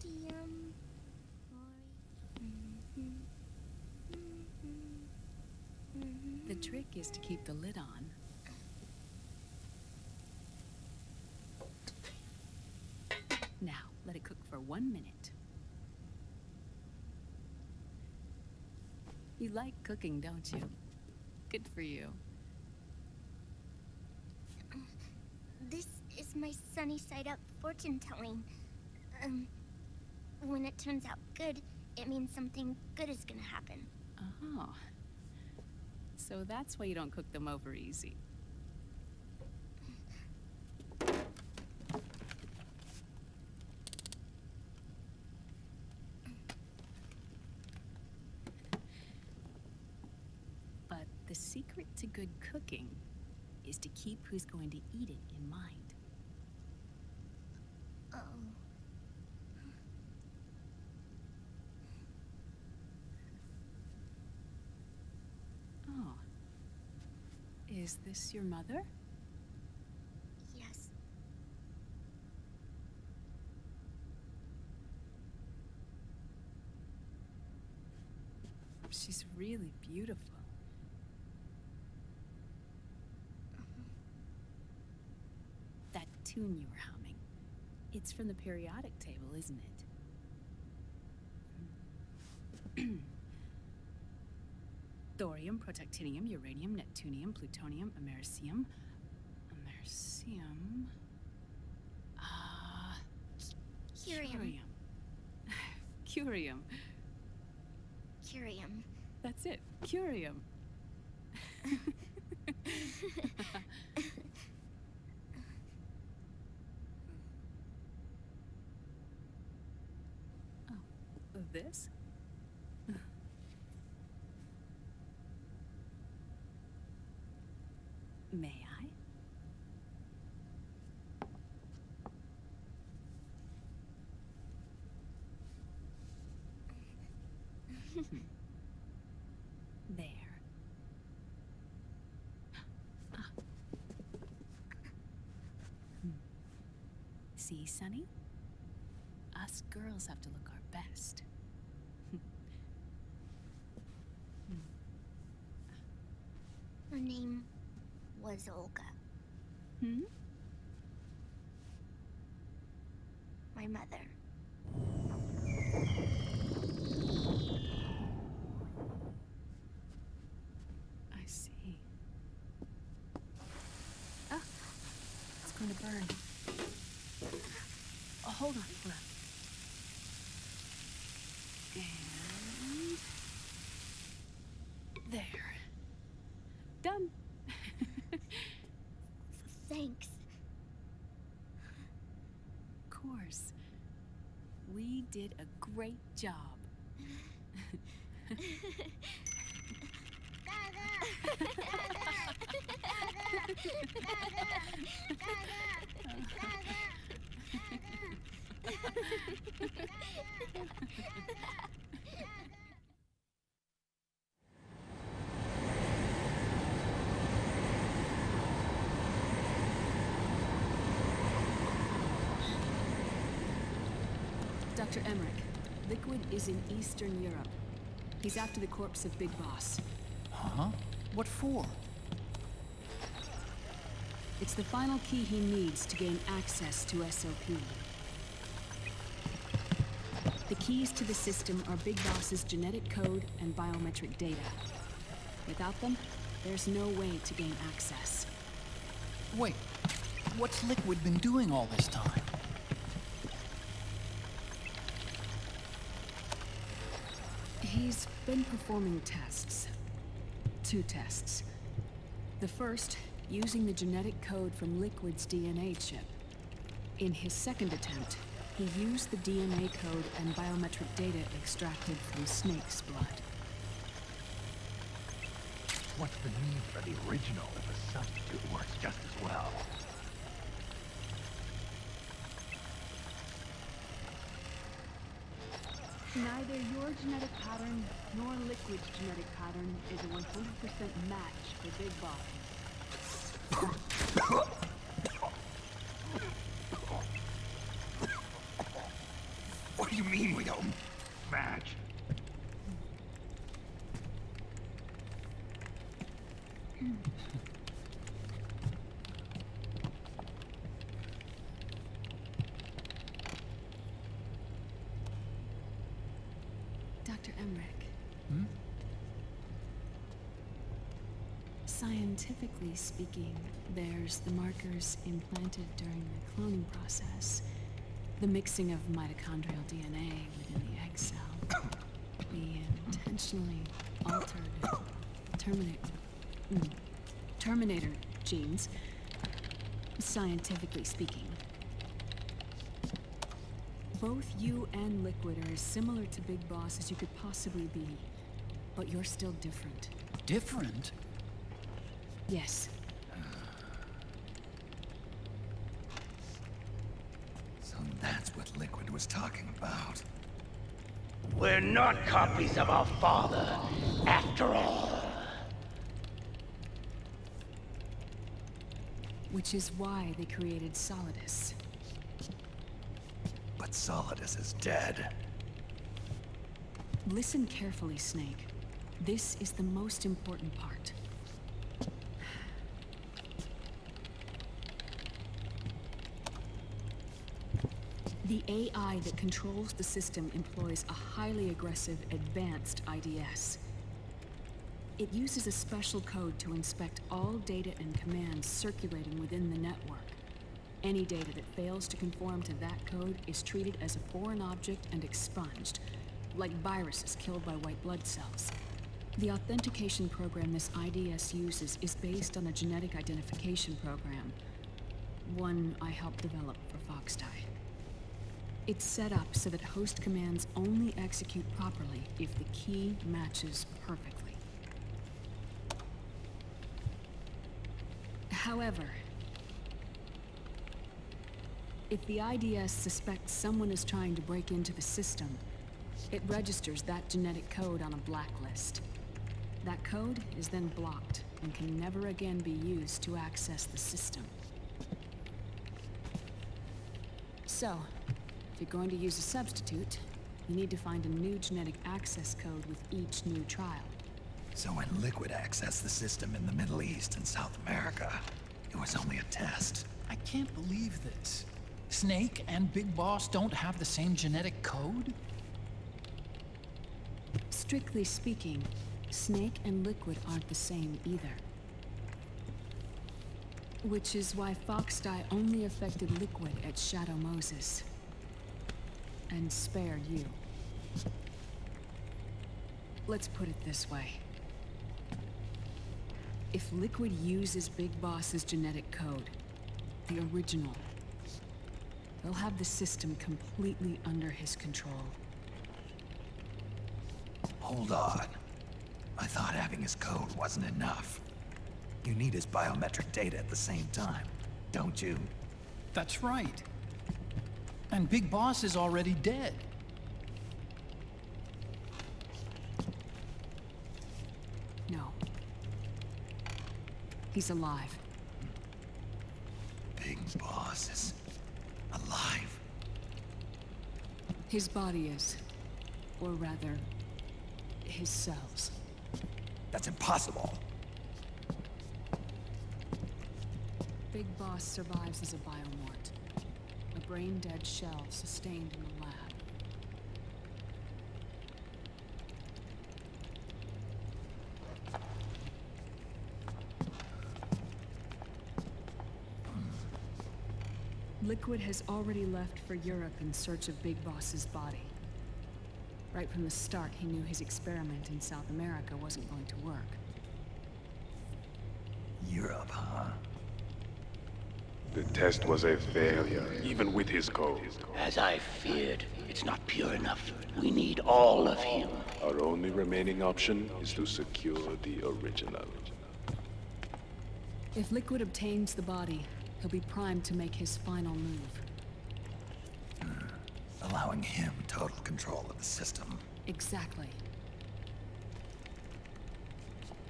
Medium. The trick is to keep the lid on. Now, let it cook for 1 minute. You like cooking, don't you? Good for you. This is my sunny side up fortune telling. When it turns out good, it means something good is gonna happen. Oh. So that's why you don't cook them over easy. But the secret to good cooking is to keep who's going to eat it in mind. Oh. Oh. Is this your mother? Yes. She's really beautiful. That tune you were humming, it's from the periodic table, isn't it? Thorium, protactinium, uranium, neptunium, plutonium, americium. Americium. Curium. Curium. Curium. That's it. Curium. Oh, this? May I? There. See, Sonny? Us girls have to look our best. Her name was Olga. Hmm? My mother. I see. Ah, it's going to burn. Oh, hold on. And there. Done. Thanks. Of course. We did a great job. Dr. Emmerich, Liquid is in Eastern Europe. He's after the corpse of Big Boss. Huh? What for? It's the final key he needs to gain access to SOP. The keys to the system are Big Boss's genetic code and biometric data. Without them, there's no way to gain access. Wait, what's Liquid been doing all this time? He's been performing tests. 2 tests. The first, using the genetic code from Liquid's DNA chip. In his second attempt, he used the DNA code and biometric data extracted from Snake's blood. What's the need for the original if a substitute works just as well? Neither your genetic pattern nor Liquid's genetic pattern is a 100% match for Big Boss. What do you mean we don't match? Dr. Emmerich. Scientifically speaking, there's the markers implanted during the cloning process, the mixing of mitochondrial DNA within the egg cell, the intentionally altered terminator genes, scientifically speaking. Both you and Liquid are as similar to Big Boss as you could possibly be, but you're still different. Different? Yes. So that's what Liquid was talking about. We're not copies of our father, after all. Which is why they created Solidus. But Solidus is dead. Listen carefully, Snake. This is the most important part. The AI that controls the system employs a highly aggressive, advanced IDS. It uses a special code to inspect all data and commands circulating within the network. Any data that fails to conform to that code is treated as a foreign object and expunged, like viruses killed by white blood cells. The authentication program this IDS uses is based on a genetic identification program, one I helped develop for Foxdie. It's set up so that host commands only execute properly if the key matches perfectly. However, if the IDS suspects someone is trying to break into the system, it registers that genetic code on a blacklist. That code is then blocked and can never again be used to access the system. So, if you're going to use a substitute, you need to find a new genetic access code with each new trial. So when Liquid accessed the system in the Middle East and South America, it was only a test. I can't believe this. Snake and Big Boss don't have the same genetic code? Strictly speaking, Snake and Liquid aren't the same either. Which is why Foxdie only affected Liquid at Shadow Moses. And spared you. Let's put it this way. If Liquid uses Big Boss's genetic code, the original, they'll have the system completely under his control. Hold on. I thought having his code wasn't enough. You need his biometric data at the same time, don't you? That's right. And Big Boss is already dead. No. He's alive. Big Boss is alive. His body is. Or rather, his cells. That's impossible. Big Boss survives as a biomort. A brain-dead shell sustained in the lab. Liquid has already left for Europe in search of Big Boss's body. Right from the start, he knew his experiment in South America wasn't going to work. Europe, huh? The test was a failure, even with his code. As I feared, it's not pure enough. We need all of him. Our only remaining option is to secure the original. If Liquid obtains the body, he'll be primed to make his final move. Allowing him total control of the system. Exactly.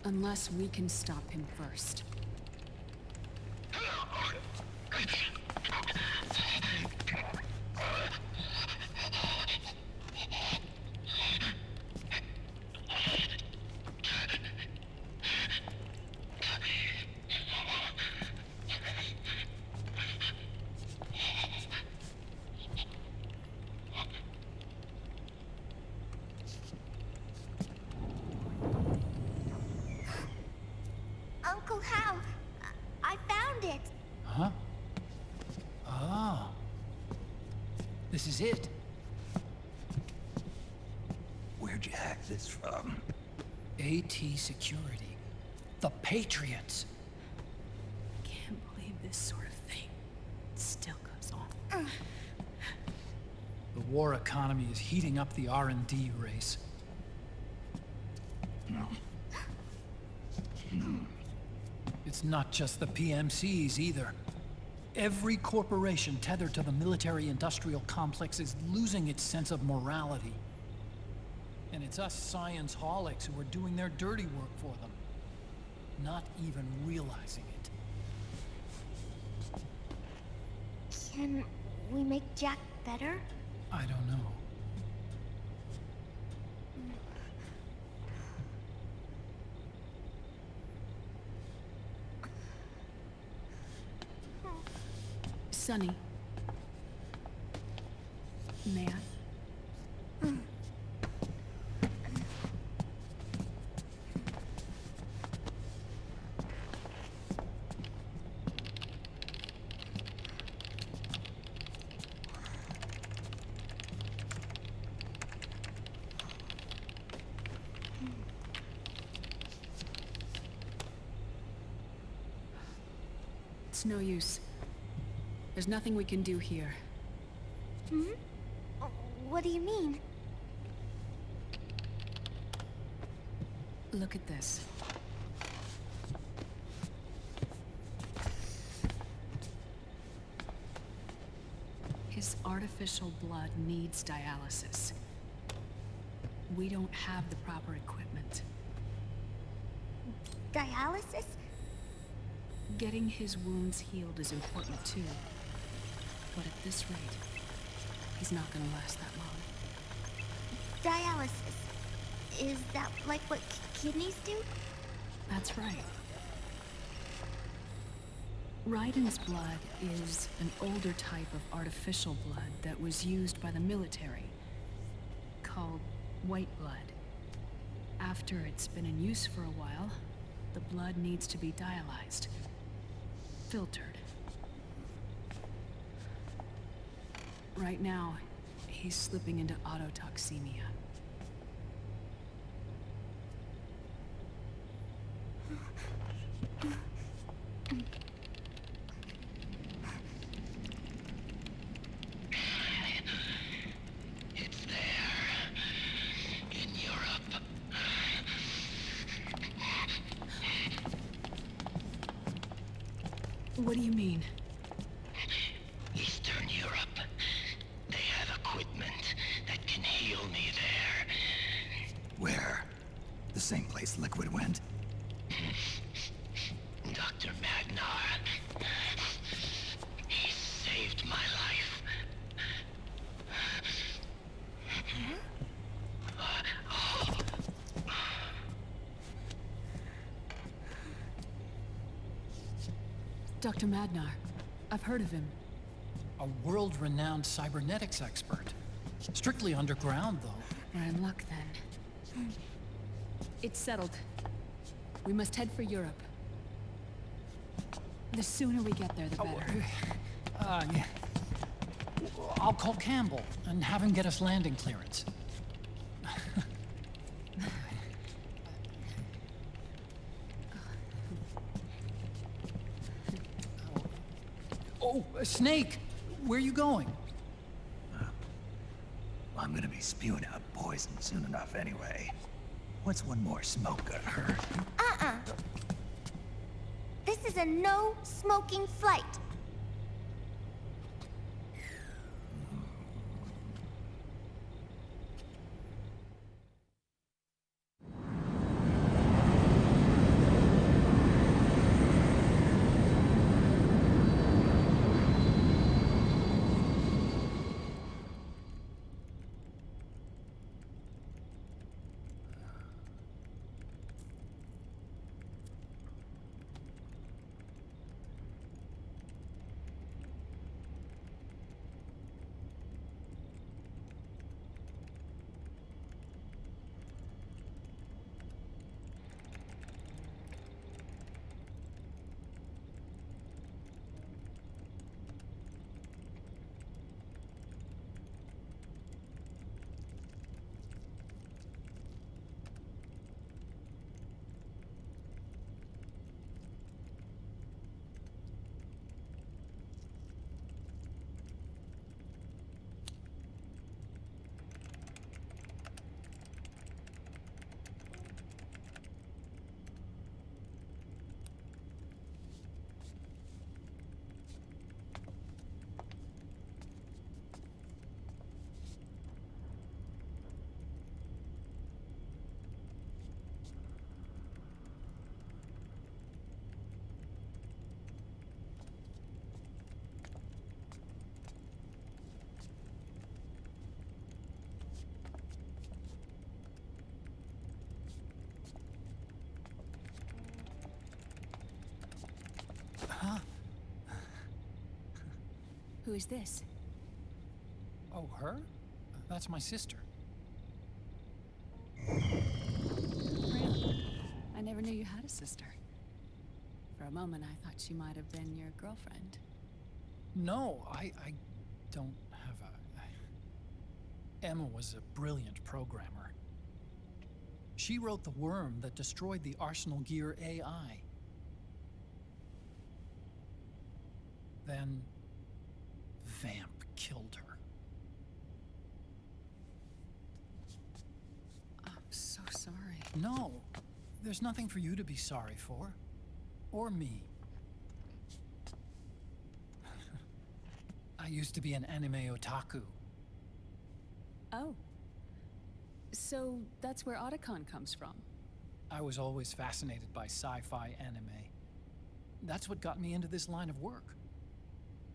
Unless we can stop him first. is it. Where'd you hack this from? AT Security. The Patriots. Can't believe this sort of thing still goes on. The war economy is heating up the R&D race. It's not just the PMCs either. Every corporation tethered to the military-industrial complex is losing its sense of morality. And it's us science-holics who are doing their dirty work for them, not even realizing it. Can we make Jack better? I don't know. Sonny. May I? It's no use. There's nothing we can do here. What do you mean? Look at this. His artificial blood needs dialysis. We don't have the proper equipment. Dialysis? Getting his wounds healed is important too. But at this rate, he's not gonna last that long. Dialysis. Is that like what kidneys do? That's right. Raiden's blood is an older type of artificial blood that was used by the military, called white blood. After it's been in use for a while, the blood needs to be dialyzed, filtered. Right now, he's slipping into autotoxemia. It's there. In Europe. What do you mean? Eastern Europe. They have equipment that can heal me there. Where? The same place Liquid went? Dr. Magnar. He saved my life. Dr. Magnar. I've heard of him. A world-renowned cybernetics expert. Strictly underground, though. We're in luck then. It's settled. We must head for Europe. The sooner we get there, the better. Yeah. I'll call Campbell and have him get us landing clearance. Oh, Snake! Where are you going? I'm gonna be spewing out poison soon enough anyway. What's one more smoke gonna hurt? This is a no smoking flight. Who is this? Oh, her? That's my sister. Really? I never knew you had a sister. For a moment, I thought she might have been your girlfriend. No, I don't have a... Emma was a brilliant programmer. She wrote the worm that destroyed the Arsenal Gear AI. Then... Vamp killed her. I'm so sorry. No, there's nothing for you to be sorry for. Or me. I used to be an anime otaku. Oh. So that's where Otacon comes from. I was always fascinated by sci-fi anime. That's what got me into this line of work.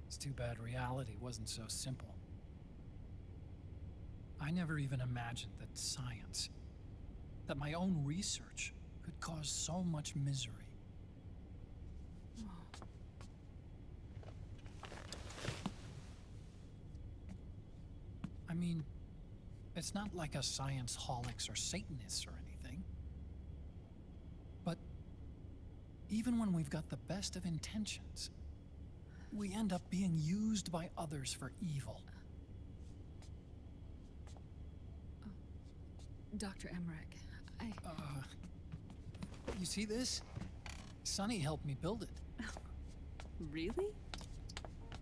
It's too bad reality wasn't so simple. I never even imagined that science, that my own research, could cause so much misery. I mean, it's not like us science holics or Satanists or anything. But even when we've got the best of intentions, we end up being used by others for evil. Dr. Emmerich, You see this? Sonny helped me build it. Really?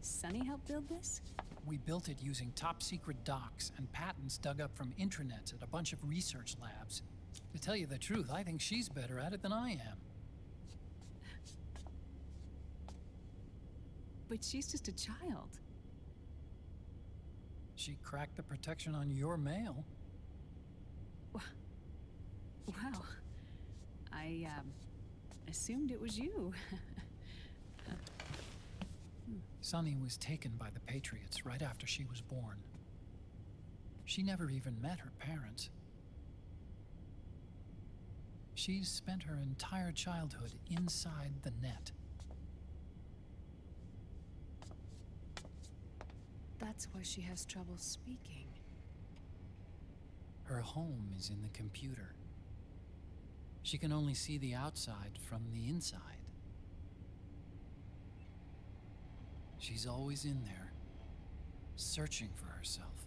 Sonny helped build this? We built it using top-secret docs and patents dug up from intranets at a bunch of research labs. To tell you the truth, I think she's better at it than I am. But she's just a child. She cracked the protection on your mail. Wow. I, assumed it was you. Sonny was taken by the Patriots right after she was born. She never even met her parents. She's spent her entire childhood inside the net. That's why she has trouble speaking. Her home is in the computer. She can only see the outside from the inside. She's always in there, searching for herself,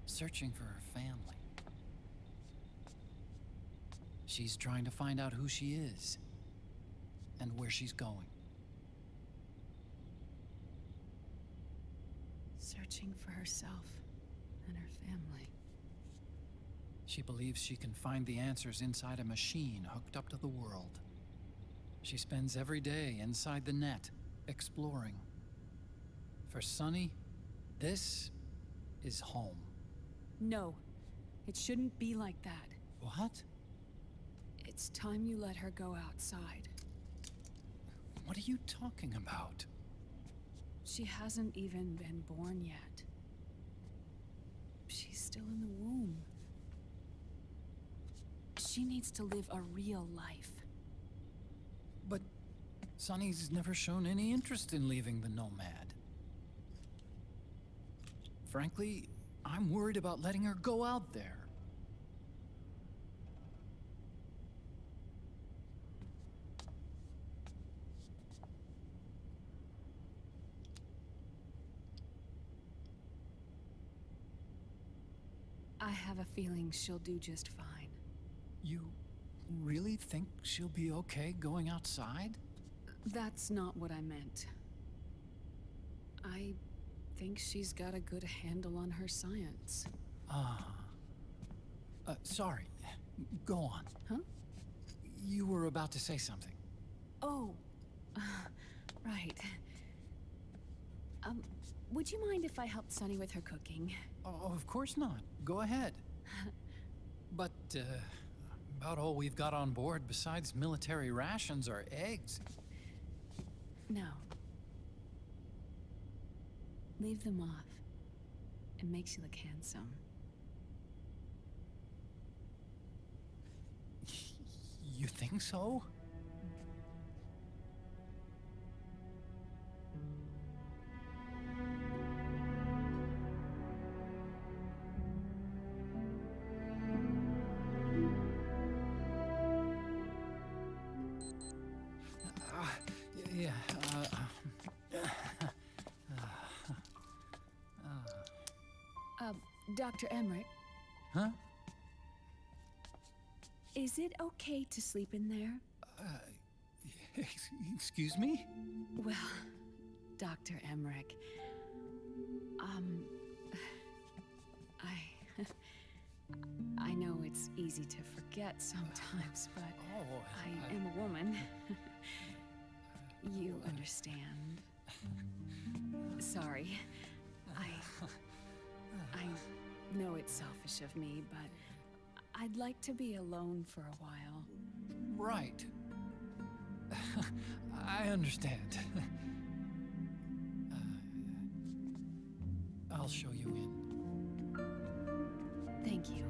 searching for her family. She's trying to find out who she is and where she's going. Searching for herself and her family. She believes she can find the answers inside a machine hooked up to the world. She spends every day inside the net, exploring. For Sonny, this is home. No, it shouldn't be like that. What? It's time you let her go outside. What are you talking about? She hasn't even been born yet. She's still in the womb. She needs to live a real life. But Sonny's never shown any interest in leaving the Nomad. Frankly, I'm worried about letting her go out there. I have a feeling she'll do just fine. You really think she'll be okay going outside? That's not what I meant. I think she's got a good handle on her science. Sorry. Go on. Huh? You were about to say something. Oh, right. Would you mind if I helped Sonny with her cooking? Oh, of course not. Go ahead. But, about all we've got on board besides military rations are eggs. No. Leave them off. It makes you look handsome. You think so? Dr. Emmerich, Huh? is it okay to sleep in there? Excuse me? Well, Dr. Emmerich, I know it's easy to forget sometimes, but I am a woman. You understand. Sorry. I know it's selfish of me, but I'd like to be alone for a while. Right. I understand. I'll show you in. Thank you.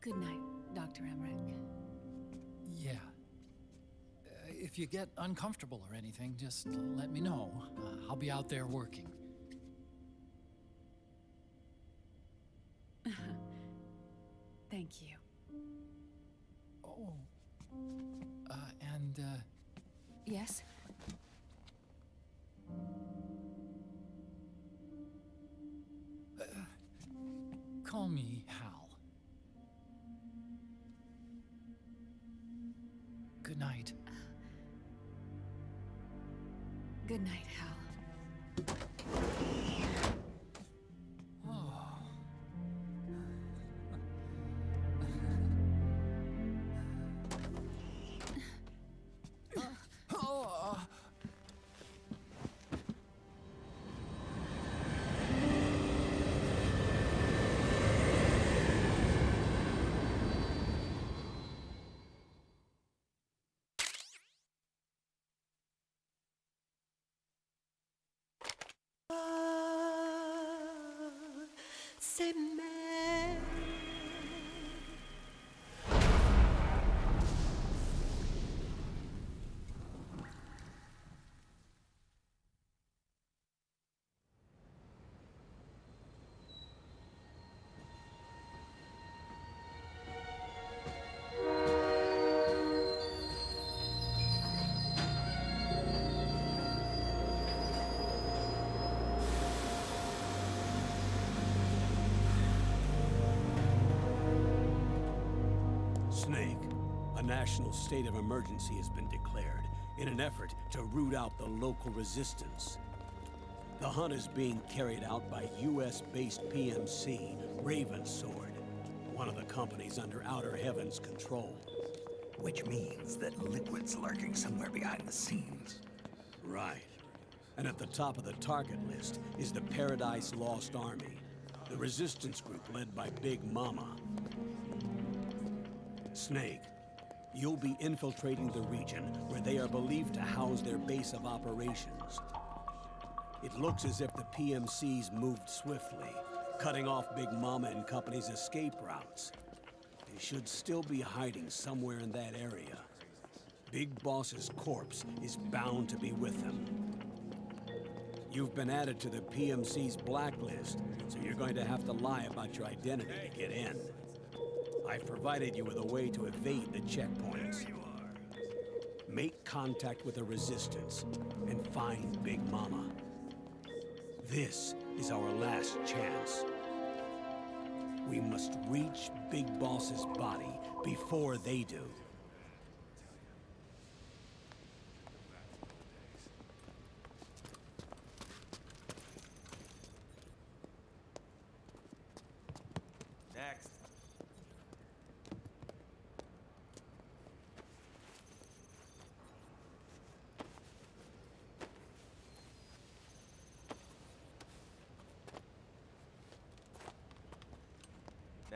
Good night, Dr. Emmerich. Yeah. If you get uncomfortable or anything, just let me know. I'll be out there working. Thank you. Oh. Yes? Call me Hal. Good night. Good night, Hal. Snake, a national state of emergency has been declared in an effort to root out the local resistance. The hunt is being carried out by US-based PMC, Ravensword, one of the companies under Outer Heaven's control. Which means that Liquid's lurking somewhere behind the scenes. Right. And at the top of the target list is the Paradise Lost Army, the resistance group led by Big Mama. Snake, you'll be infiltrating the region where they are believed to house their base of operations. It looks as if the PMC's moved swiftly, cutting off Big Mama and company's escape routes. They should still be hiding somewhere in that area. Big Boss's corpse is bound to be with them. You've been added to the PMC's blacklist, so you're going to have to lie about your identity to get in. I've provided you with a way to evade the checkpoints. Make contact with the Resistance and find Big Mama. This is our last chance. We must reach Big Boss's body before they do. Next.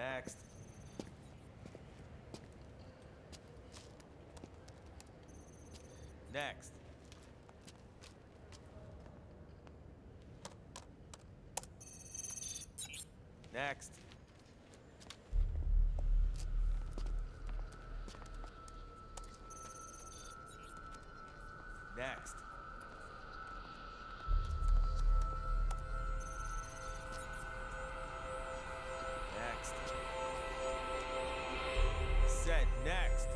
Next. Next. Next. Next. Next. Said next.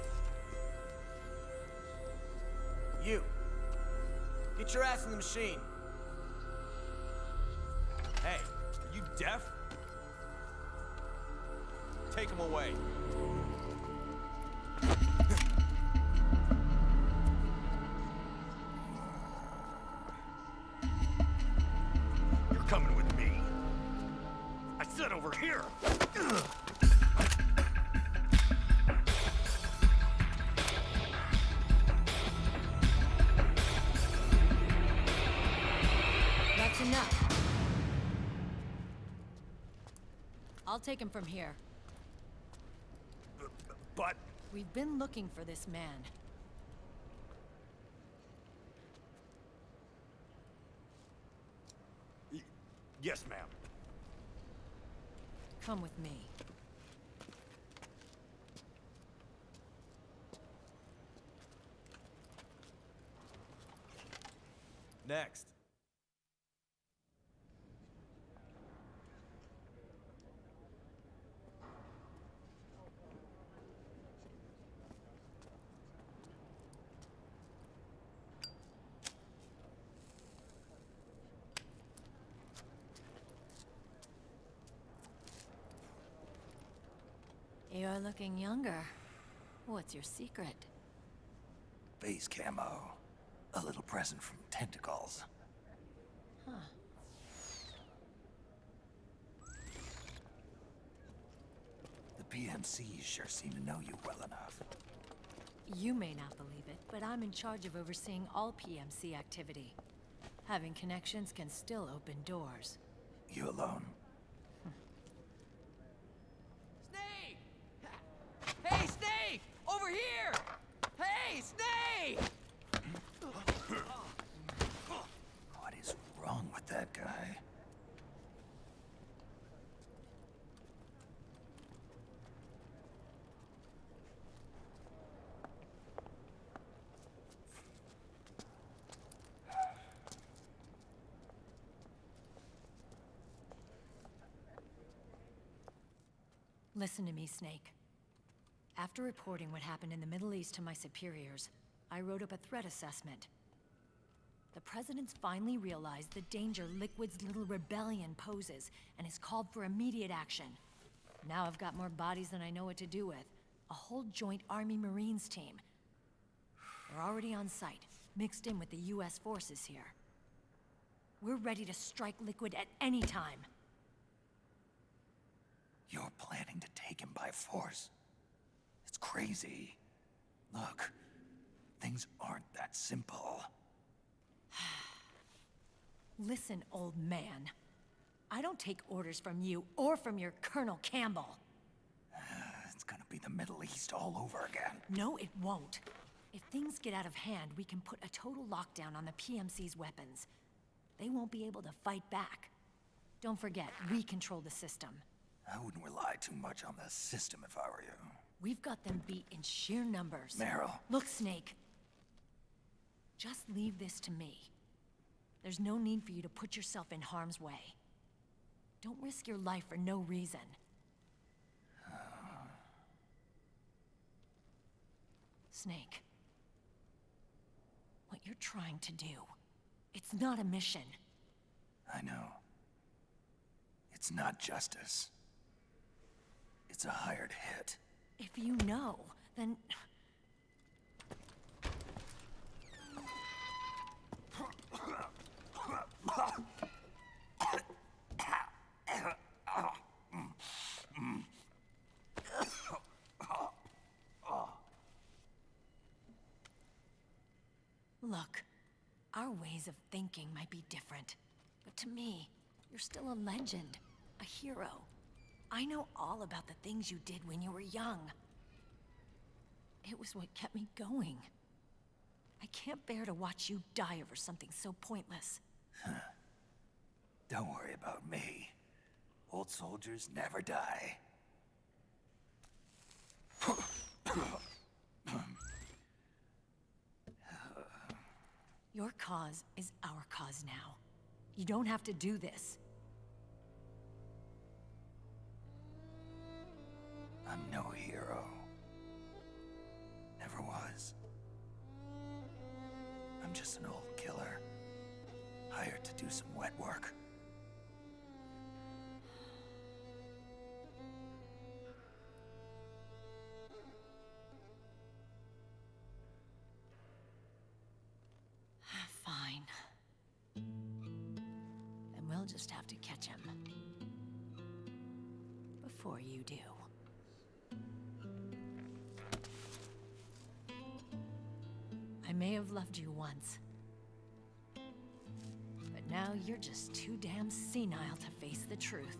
You. Get your ass in the machine. Hey, are you deaf? Take him away. You're coming with me. I said over here. That's enough. I'll take him from here. But... We've been looking for this man. Yes, ma'am. Come with me. Next. You're looking younger. What's your secret? Base camo. A little present from Tentacles. Huh. The PMCs sure seem to know you well enough. You may not believe it, but I'm in charge of overseeing all PMC activity. Having connections can still open doors. You alone? Snake! Hey, Snake! Over here! Hey, Snake! What is wrong with that guy? Listen to me, Snake. After reporting what happened in the Middle East to my superiors, I wrote up a threat assessment. The President's finally realized the danger Liquid's little rebellion poses and has called for immediate action. Now I've got more bodies than I know what to do with. A whole joint Army-Marines team. We're already on site, mixed in with the US forces here. We're ready to strike Liquid at any time. You're planning to take him by force? It's crazy. Look, things aren't that simple. Listen, old man. I don't take orders from you or from your Colonel Campbell. It's gonna be the Middle East all over again. No, it won't. If things get out of hand, we can put a total lockdown on the PMC's weapons. They won't be able to fight back. Don't forget, we control the system. I wouldn't rely too much on the system if I were you. We've got them beat in sheer numbers. Meryl. Look, Snake. Just leave this to me. There's no need for you to put yourself in harm's way. Don't risk your life for no reason. Snake. What you're trying to do, it's not a mission. I know. It's not justice. It's a hired hit. If you know, then... Look, our ways of thinking might be different, but to me, you're still a legend, a hero. I know all about the things you did when you were young. It was what kept me going. I can't bear to watch you die over something so pointless. Don't worry about me. Old soldiers never die. Your cause is our cause now. You don't have to do this. I'm no hero. Never was. I'm just an old killer, hired to do some wet work. Fine. Then we'll just have to catch him. Before you do. I may have loved you once. But now you're just too damn senile to face the truth.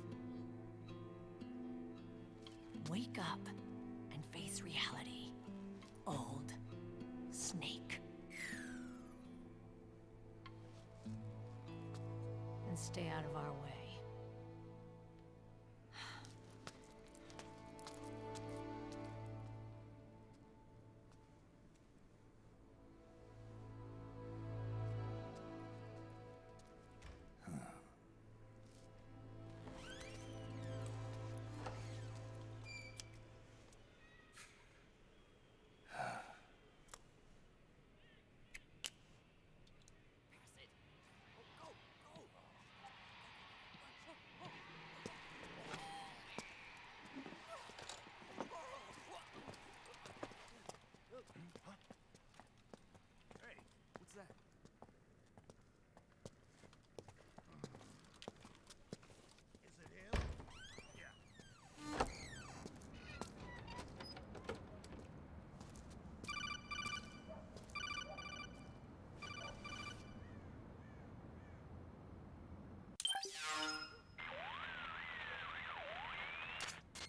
Wake up and face reality, old snake. And stay out of our way.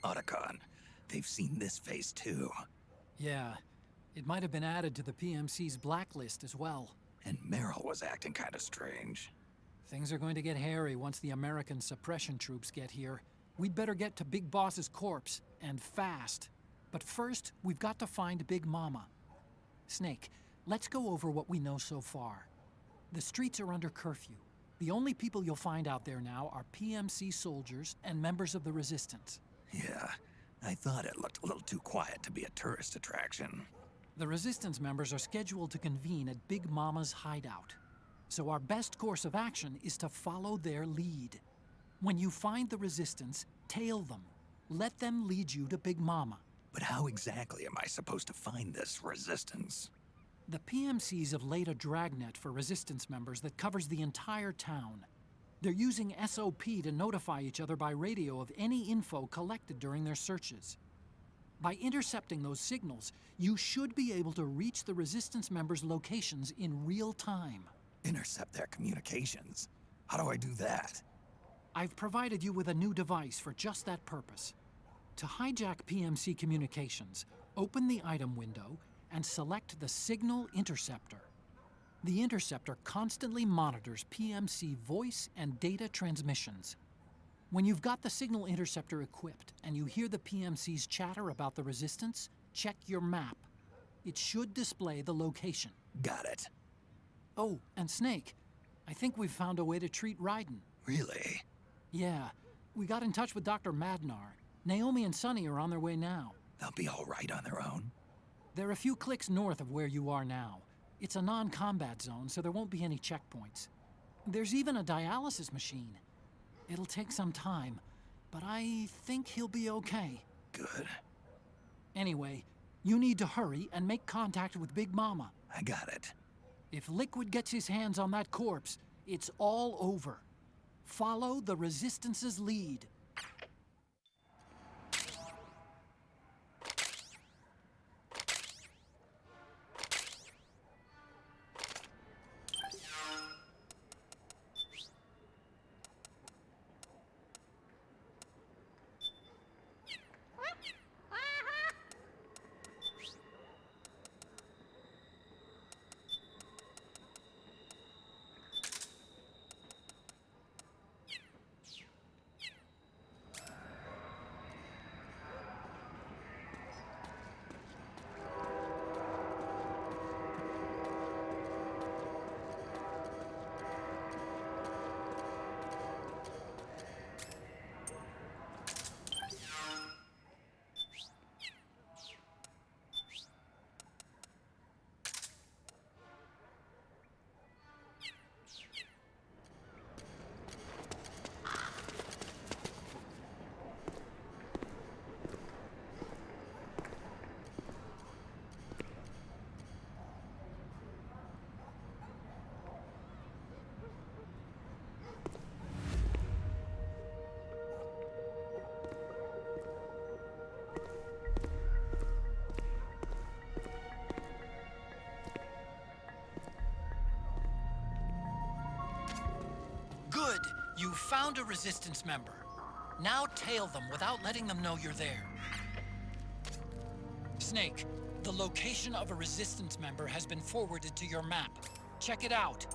Otacon, they've seen this face too. Yeah, it might have been added to the PMC's blacklist as well. And Meryl was acting kind of strange. Things are going to get hairy once the American suppression troops get here. We'd better get to Big Boss's corpse, and fast. But first, we've got to find Big Mama. Snake, let's go over what we know so far. The streets are under curfew. The only people you'll find out there now are PMC soldiers and members of the Resistance. Yeah, I thought it looked a little too quiet to be a tourist attraction. The Resistance members are scheduled to convene at Big Mama's hideout. So our best course of action is to follow their lead. When you find the Resistance, tail them. Let them lead you to Big Mama. But how exactly am I supposed to find this Resistance? The PMCs have laid a dragnet for Resistance members that covers the entire town. They're using SOP to notify each other by radio of any info collected during their searches. By intercepting those signals, you should be able to reach the Resistance members' locations in real time. Intercept their communications? How do I do that? I've provided you with a new device for just that purpose. To hijack PMC communications, open the item window and select the Signal Interceptor. The interceptor constantly monitors PMC voice and data transmissions. When you've got the Signal Interceptor equipped and you hear the PMC's chatter about the Resistance, check your map. It should display the location. Got it. Oh, and Snake, I think we've found a way to treat Raiden. Really? Yeah, we got in touch with Dr. Madnar. Naomi and Sonny are on their way now. They'll be all right on their own? They're a few clicks north of where you are now. It's a non-combat zone, so there won't be any checkpoints. There's even a dialysis machine. It'll take some time, but I think he'll be okay. Good. Anyway, you need to hurry and make contact with Big Mama. I got it. If Liquid gets his hands on that corpse, it's all over. Follow the Resistance's lead. You found a Resistance member. Now tail them without letting them know you're there. Snake, the location of a Resistance member has been forwarded to your map. Check it out.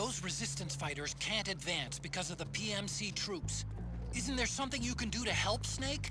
Those Resistance fighters can't advance because of the PMC troops. Isn't there something you can do to help, Snake?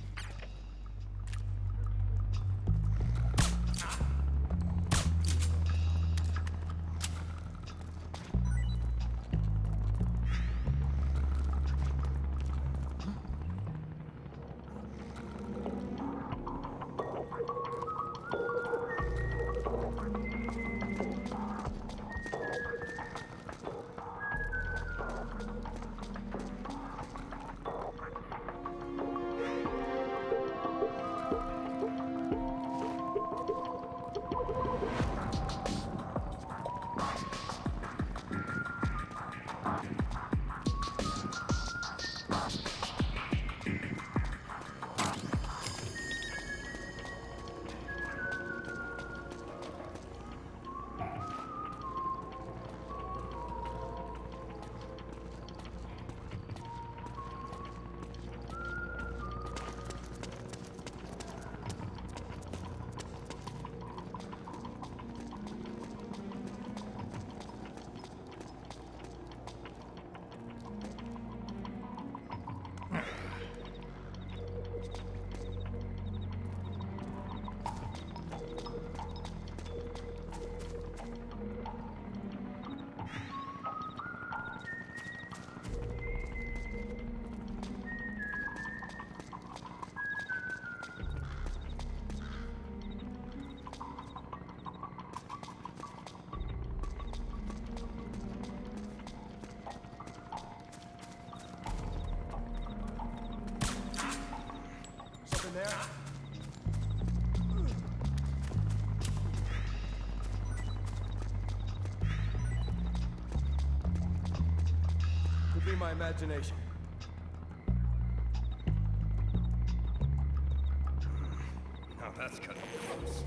There. Could be my imagination. Now that's cutting close.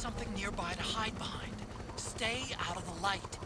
something nearby to hide behind. Stay out of the light.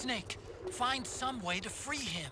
Snake, find some way to free him.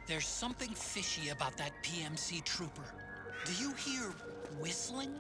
There's something fishy about that PMC trooper. Do you hear whistling?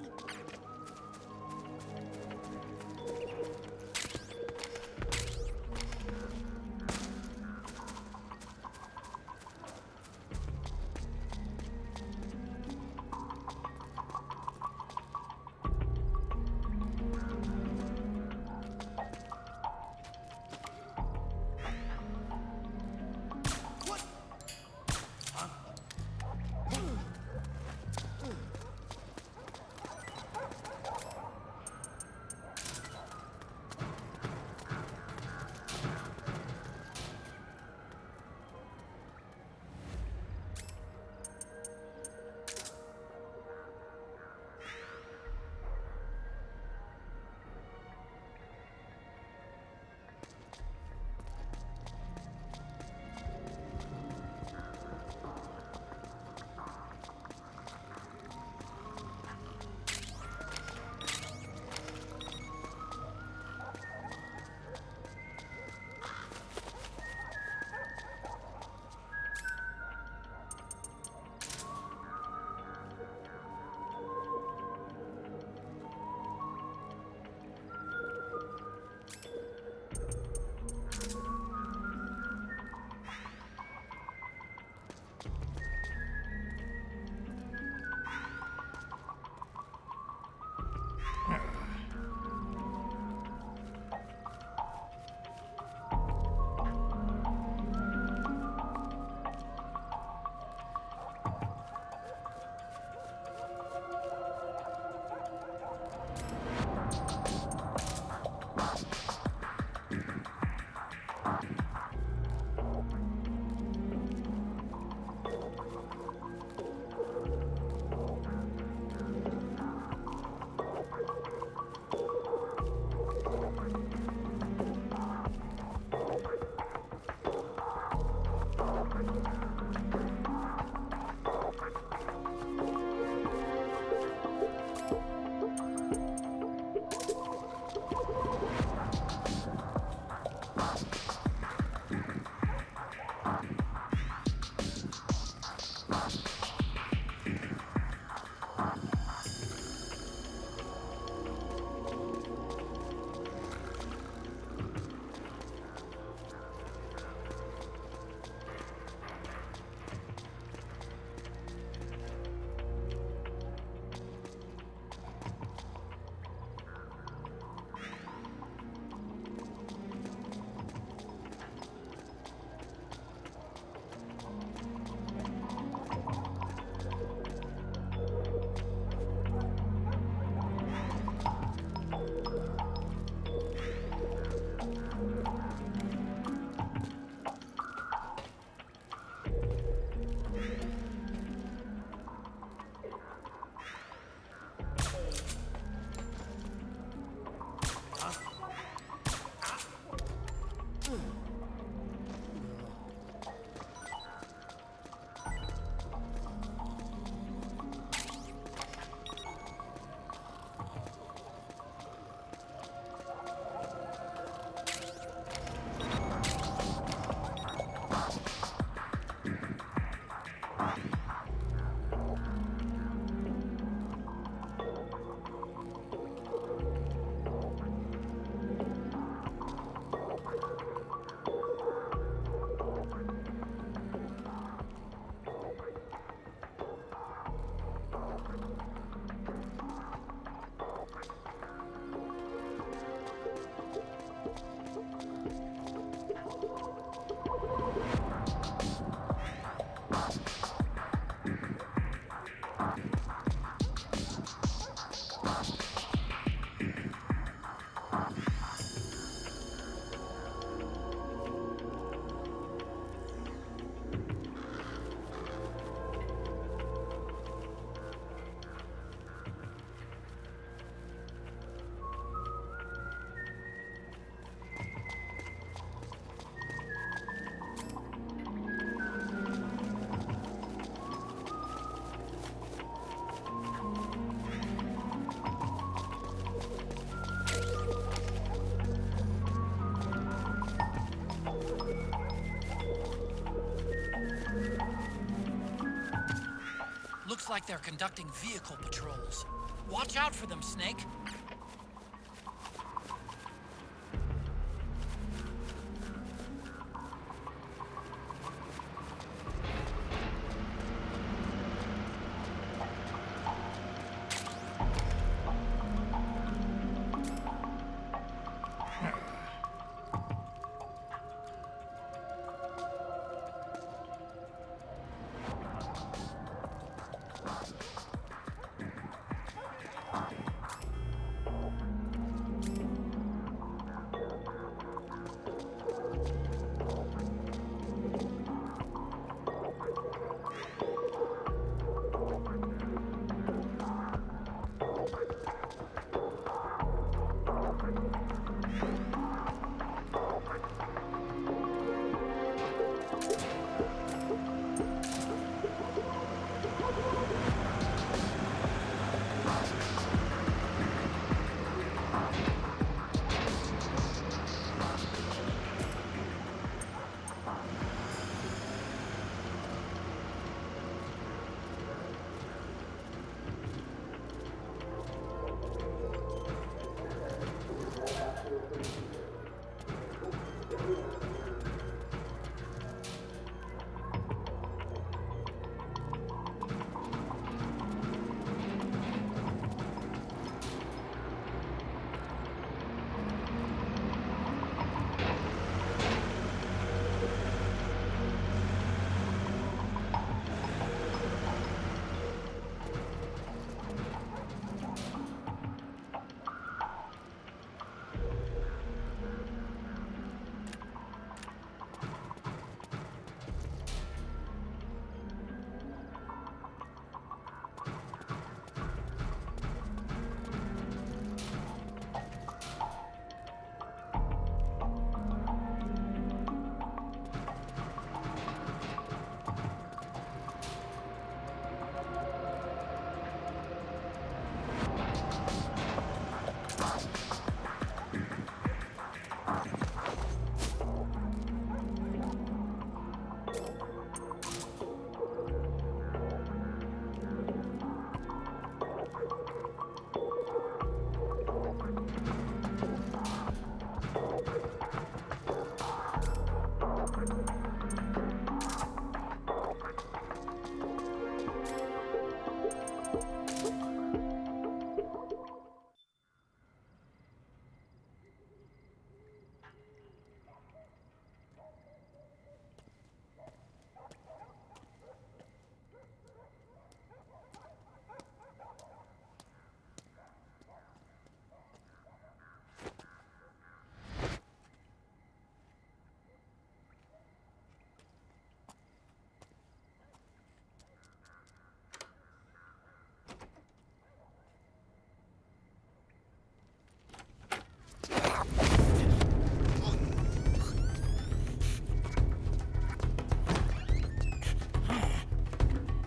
Looks like they're conducting vehicle patrols. Watch out for them, Snake.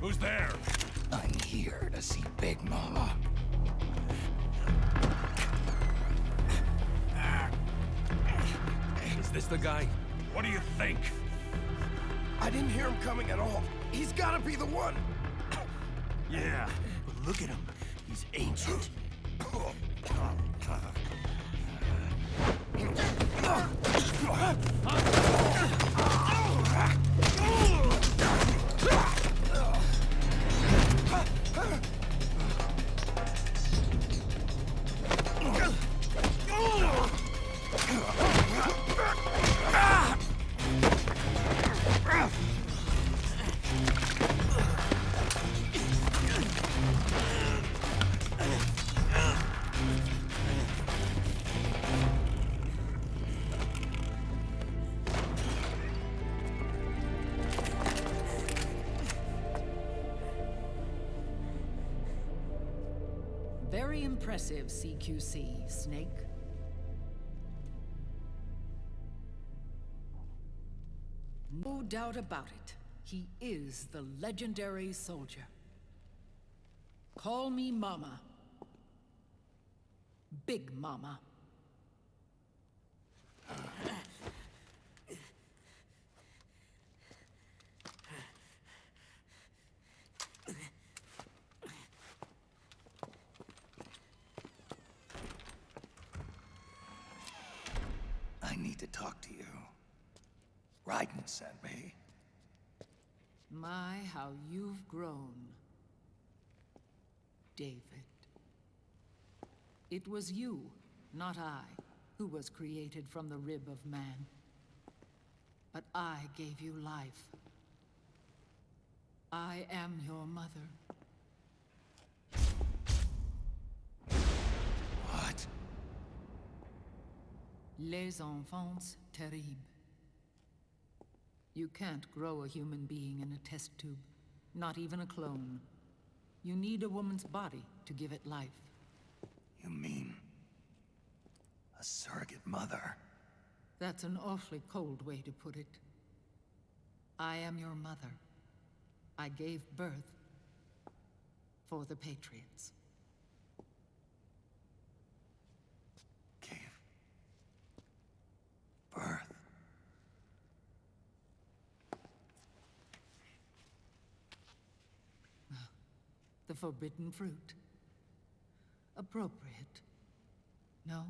Who's there? I'm here to see Big Mama. Is this the guy? What do you think? I didn't hear him coming at all. He's gotta be the one. Yeah, but look at him. He's ancient. Very impressive, CQC, Snake. No doubt about it. He is the legendary soldier. Call me Mama. Big Mama. I need to talk to you. Raiden sent me. My, how you've grown, David. It was you, not I, who was created from the rib of man. But I gave you life. I am your mother. What? Les enfants terribles. You can't grow a human being in a test tube, not even a clone. You need a woman's body to give it life. You mean a surrogate mother? That's an awfully cold way to put it. I am your mother. I gave birth for the Patriots. Gave birth? The forbidden fruit. Appropriate. No?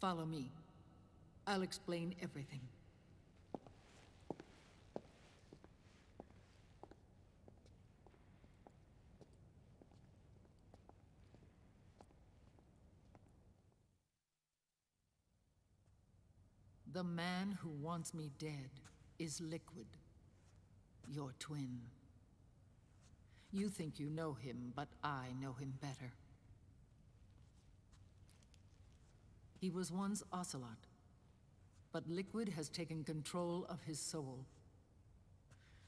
Follow me. I'll explain everything. The man who wants me dead is Liquid, your twin. You think you know him, but I know him better. He was once Ocelot, but Liquid has taken control of his soul.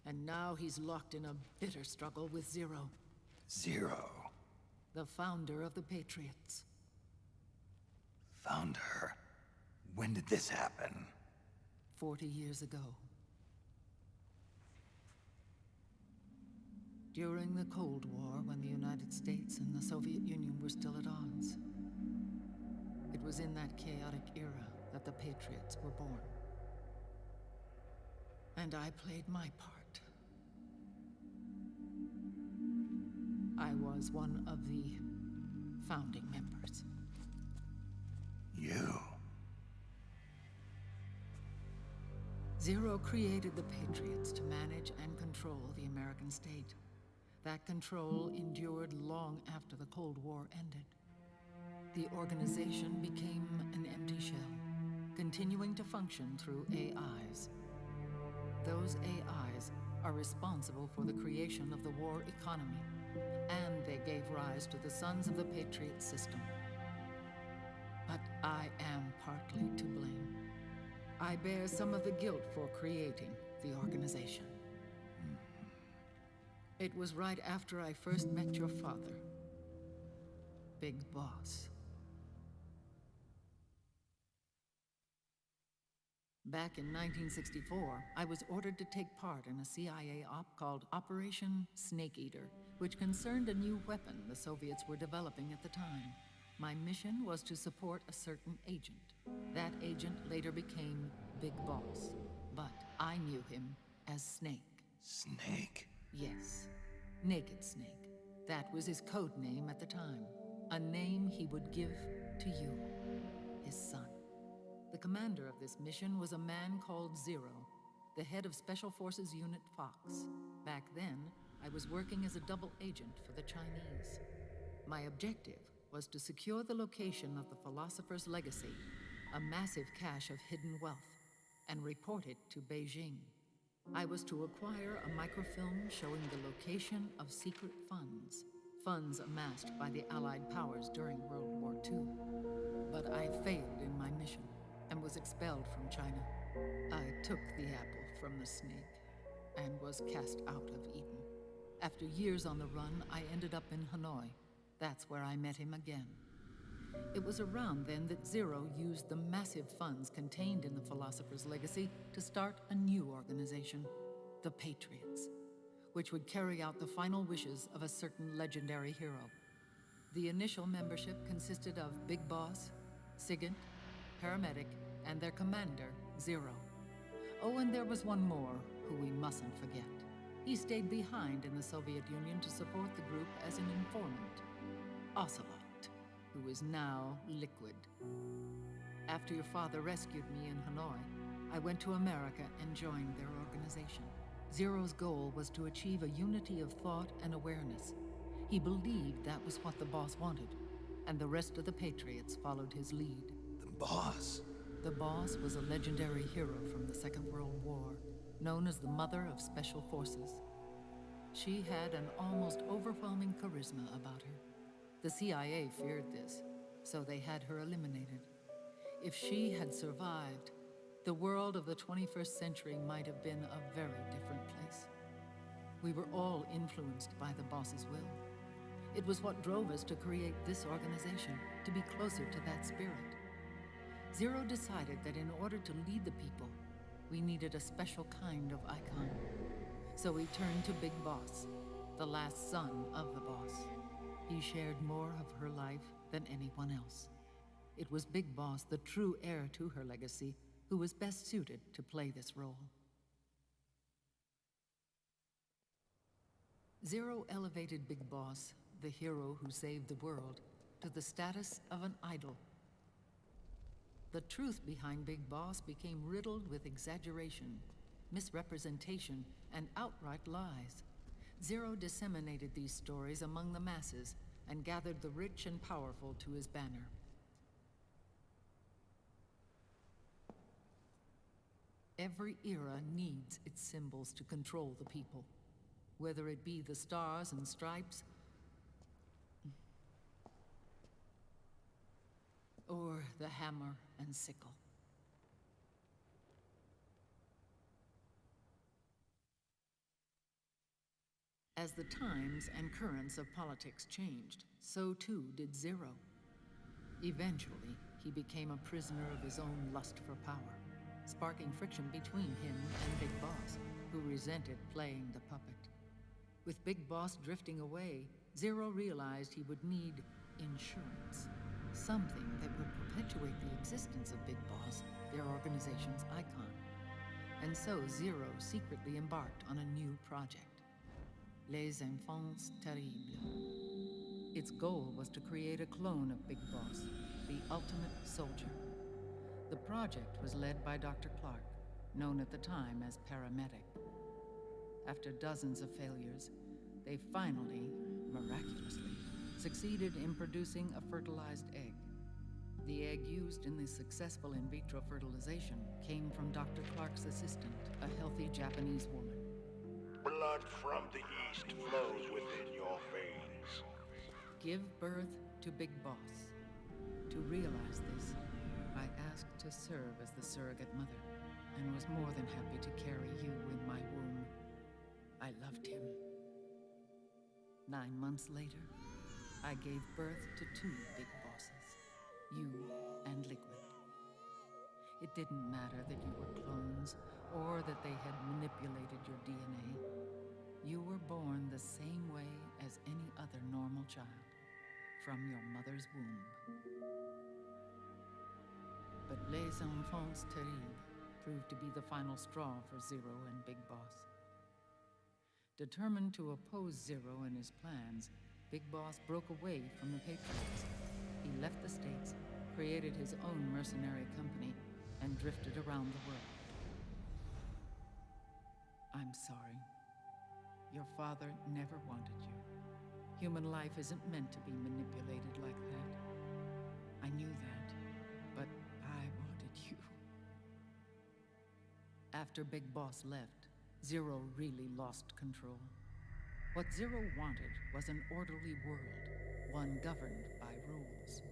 And now he's locked in a bitter struggle with Zero. Zero? The founder of the Patriots. Founder? When did this happen? 40 years ago. During the Cold War, when the United States and the Soviet Union were still at odds. It was in that chaotic era that the Patriots were born. And I played my part. I was one of the founding members. You? Zero created the Patriots to manage and control the American state. That control endured long after the Cold War ended. The organization became an empty shell, continuing to function through AIs. Those AIs are responsible for the creation of the war economy, and they gave rise to the Sons of the Patriot system. But I am partly to blame. I bear some of the guilt for creating the organization. It was right after I first met your father, Big Boss. Back in 1964, I was ordered to take part in a CIA op called Operation Snake Eater, which concerned a new weapon the Soviets were developing at the time. My mission was to support a certain agent. That agent later became Big Boss, but I knew him as Snake. Snake? Yes, Naked Snake. That was his code name at the time. A name he would give to you, his son. The commander of this mission was a man called Zero, the head of Special Forces Unit Fox. Back then, I was working as a double agent for the Chinese. My objective was to secure the location of the Philosopher's Legacy, a massive cache of hidden wealth, and report it to Beijing. I was to acquire a microfilm showing the location of secret funds amassed by the Allied powers during World War II. But I failed in my mission and was expelled from China. I took the apple from the snake and was cast out of Eden. After years on the run, I ended up in Hanoi. That's where I met him again. It was around then that Zero used the massive funds contained in the Philosopher's Legacy to start a new organization, the Patriots, which would carry out the final wishes of a certain legendary hero. The initial membership consisted of Big Boss, Sigint, Paramedic, and their commander, Zero. Oh, and there was one more who we mustn't forget, He stayed behind in the Soviet Union to support the group as an informant, Ocelot, who is now Liquid. After your father rescued me in Hanoi, I went to America and joined their organization. Zero's goal was to achieve a unity of thought and awareness. He believed that was what the boss wanted, and the rest of the Patriots followed his lead. The boss? The boss was a legendary hero from the Second World War, known as the Mother of Special Forces. She had an almost overwhelming charisma about her. The CIA feared this, so they had her eliminated. If she had survived, the world of the 21st century might have been a very different place. We were all influenced by the boss's will. It was what drove us to create this organization, to be closer to that spirit. Zero decided that in order to lead the people, we needed a special kind of icon. So we turned to Big Boss, the last son of the boss. He shared more of her life than anyone else. It was Big Boss, the true heir to her legacy, who was best suited to play this role. Zero elevated Big Boss, the hero who saved the world, to the status of an idol. The truth behind Big Boss became riddled with exaggeration, misrepresentation, and outright lies. Zero disseminated these stories among the masses and gathered the rich and powerful to his banner. Every era needs its symbols to control the people, whether it be the stars and stripes, or the hammer and sickle. As the times and currents of politics changed, so too did Zero. Eventually, he became a prisoner of his own lust for power, sparking friction between him and Big Boss, who resented playing the puppet. With Big Boss drifting away, Zero realized he would need insurance. Something that would perpetuate the existence of Big Boss, their organization's icon. And so Zero secretly embarked on a new project, Les Enfants Terribles. Its goal was to create a clone of Big Boss, the ultimate soldier. The project was led by Dr. Clark, known at the time as Paramedic. After dozens of failures, they finally, miraculously, succeeded in producing a fertilized egg. The egg used in the successful in vitro fertilization came from Dr. Clark's assistant, a healthy Japanese woman. Blood from the east flows within your veins. Give birth to Big Boss. To realize this, I asked to serve as the surrogate mother, and was more than happy to carry you in my womb. I loved him. 9 months later, I gave birth to 2 Big Bosses, you and Liquid. It didn't matter that you were clones, or that they had manipulated your DNA. You were born the same way as any other normal child, from your mother's womb. But Les Enfants Terribles proved to be the final straw for Zero and Big Boss. Determined to oppose Zero and his plans, Big Boss broke away from the Patriots. He left the States, created his own mercenary company, and drifted around the world. I'm sorry. Your father never wanted you. Human life isn't meant to be manipulated like that. I knew that, but I wanted you. After Big Boss left, Zero really lost control. What Zero wanted was an orderly world, one governed by rules.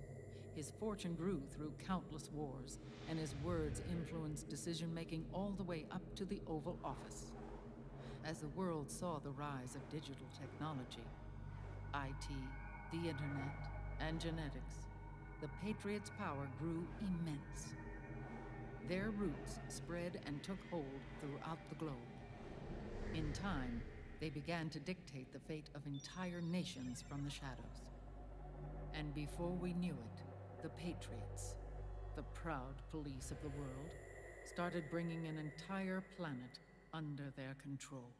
His fortune grew through countless wars, and his words influenced decision-making all the way up to the Oval Office. As the world saw the rise of digital technology, IT, the internet, and genetics, the Patriots' power grew immense. Their roots spread and took hold throughout the globe. In time, they began to dictate the fate of entire nations from the shadows. And before we knew it, the Patriots, the proud police of the world, started bringing an entire planet under their control.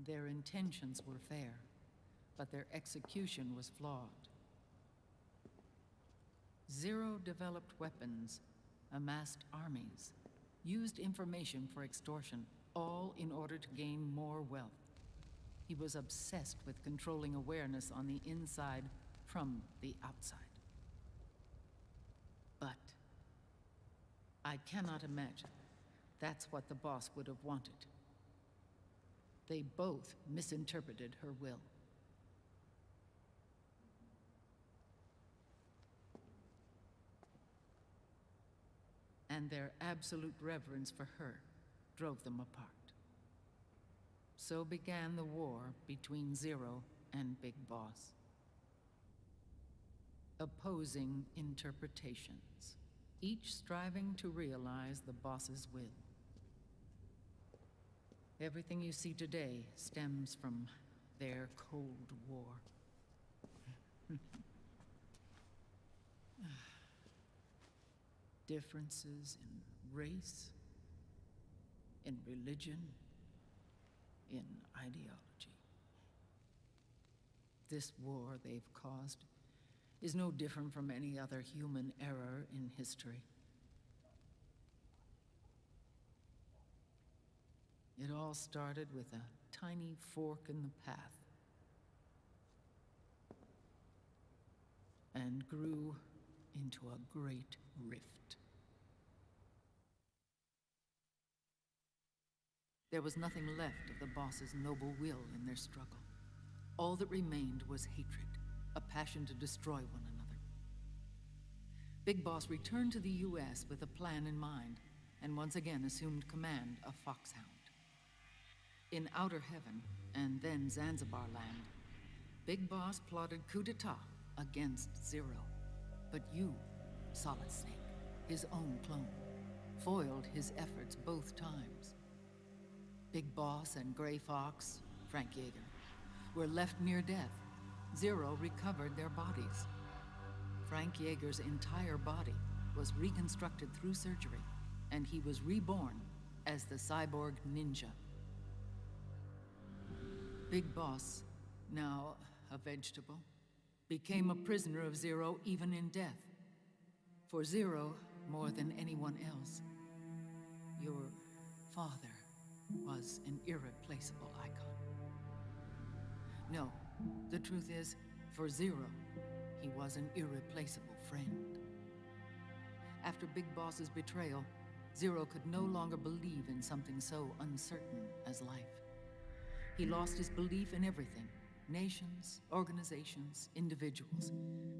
Their intentions were fair, but their execution was flawed. Zero developed weapons, amassed armies, used information for extortion, all in order to gain more wealth. He was obsessed with controlling awareness on the inside from the outside. But I cannot imagine that's what the boss would have wanted. They both misinterpreted her will. And their absolute reverence for her drove them apart. So began the war between Zero and Big Boss. Opposing interpretations, each striving to realize the boss's will. Everything you see today stems from their Cold War. Differences in race, in religion, in ideology. This war they've caused is no different from any other human error in history. It all started with a tiny fork in the path and grew into a great rift. There was nothing left of the boss's noble will in their struggle. All that remained was hatred, a passion to destroy one another. Big Boss returned to the US with a plan in mind, and once again assumed command of Foxhound. In Outer Heaven, and then Zanzibar Land, Big Boss plotted coup d'etat against Zero. But you, Solid Snake, his own clone, foiled his efforts both times. Big Boss and Gray Fox, Frank Yeager, were left near death. Zero recovered their bodies. Frank Yeager's entire body was reconstructed through surgery, and he was reborn as the cyborg ninja. Big Boss, now a vegetable, became a prisoner of Zero even in death. For Zero, more than anyone else, your father was an irreplaceable icon. No, the truth is, for Zero, he was an irreplaceable friend. After Big Boss's betrayal, Zero could no longer believe in something so uncertain as life. He lost his belief in everything. Nations, organizations, individuals.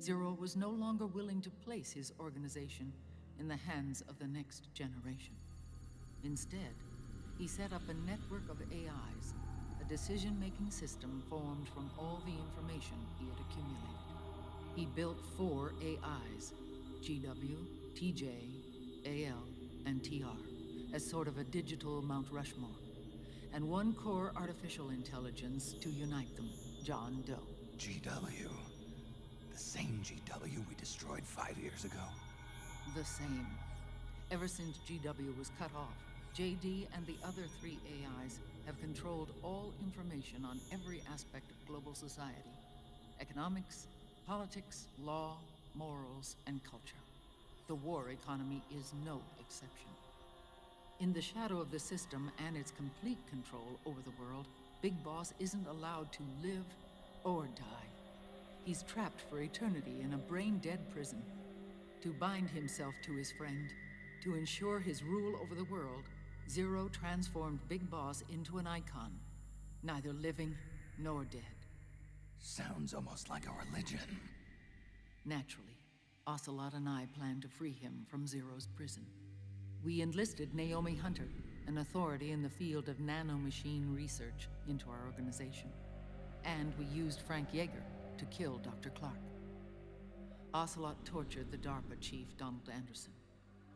Zero was no longer willing to place his organization in the hands of the next generation. Instead, he set up a network of AIs, a decision-making system formed from all the information he had accumulated. He built 4 AIs, GW, TJ, AL, and TR, as sort of a digital Mount Rushmore, and 1 core artificial intelligence to unite them, John Doe. GW. The same GW we destroyed 5 years ago. The same. Ever since GW was cut off, JD and the other 3 AIs have controlled all information on every aspect of global society. Economics, politics, law, morals, and culture. The war economy is no exception. In the shadow of the system and its complete control over the world, Big Boss isn't allowed to live or die. He's trapped for eternity in a brain-dead prison. To bind himself to his friend, to ensure his rule over the world, Zero transformed Big Boss into an icon, neither living nor dead. Sounds almost like a religion. Naturally, Ocelot and I plan to free him from Zero's prison. We enlisted Naomi Hunter, an authority in the field of nanomachine research, into our organization. And we used Frank Yeager to kill Dr. Clark. Ocelot tortured the DARPA chief, Donald Anderson,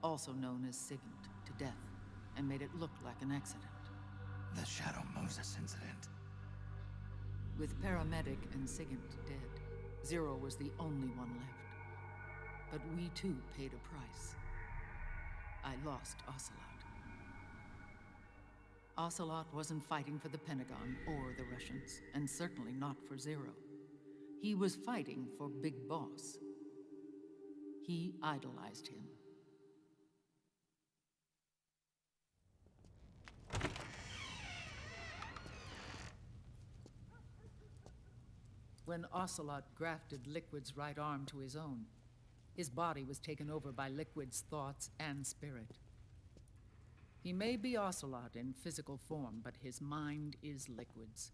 also known as Sigint, to death, and made it look like an accident. The Shadow Moses incident. With Paramedic and Sigint dead, Zero was the only one left. But we too paid a price. I lost Ocelot. Ocelot wasn't fighting for the Pentagon or the Russians, and certainly not for Zero. He was fighting for Big Boss. He idolized him. When Ocelot grafted Liquid's right arm to his own, his body was taken over by Liquid's thoughts and spirit. He may be Ocelot in physical form, but his mind is Liquid's.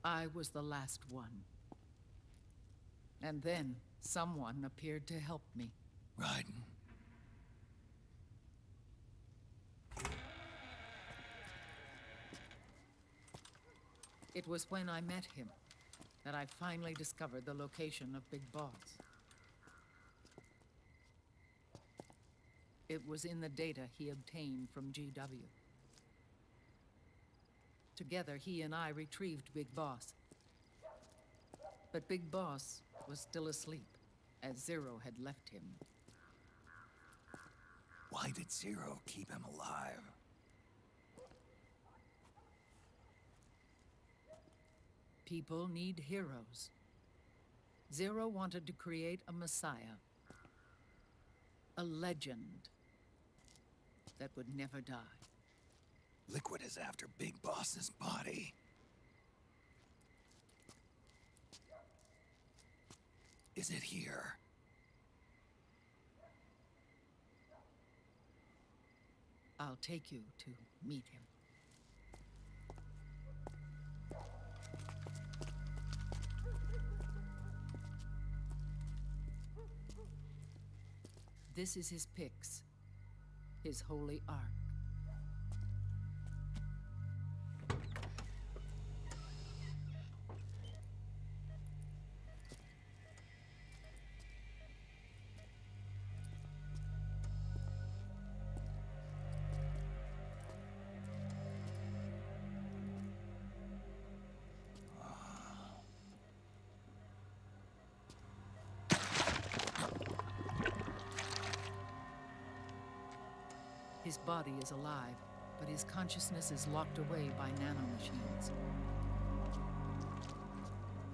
I was the last one. And then someone appeared to help me. Raiden. It was when I met him that I finally discovered the location of Big Boss. It was in the data he obtained from GW. Together, he and I retrieved Big Boss. But Big Boss was still asleep, as Zero had left him. Why did Zero keep him alive? People need heroes. Zero wanted to create a messiah. A legend that would never die. Liquid is after Big Boss's body. Is it here? I'll take you to meet him. This is his pyx, his holy ark. His body is alive, but his consciousness is locked away by nanomachines.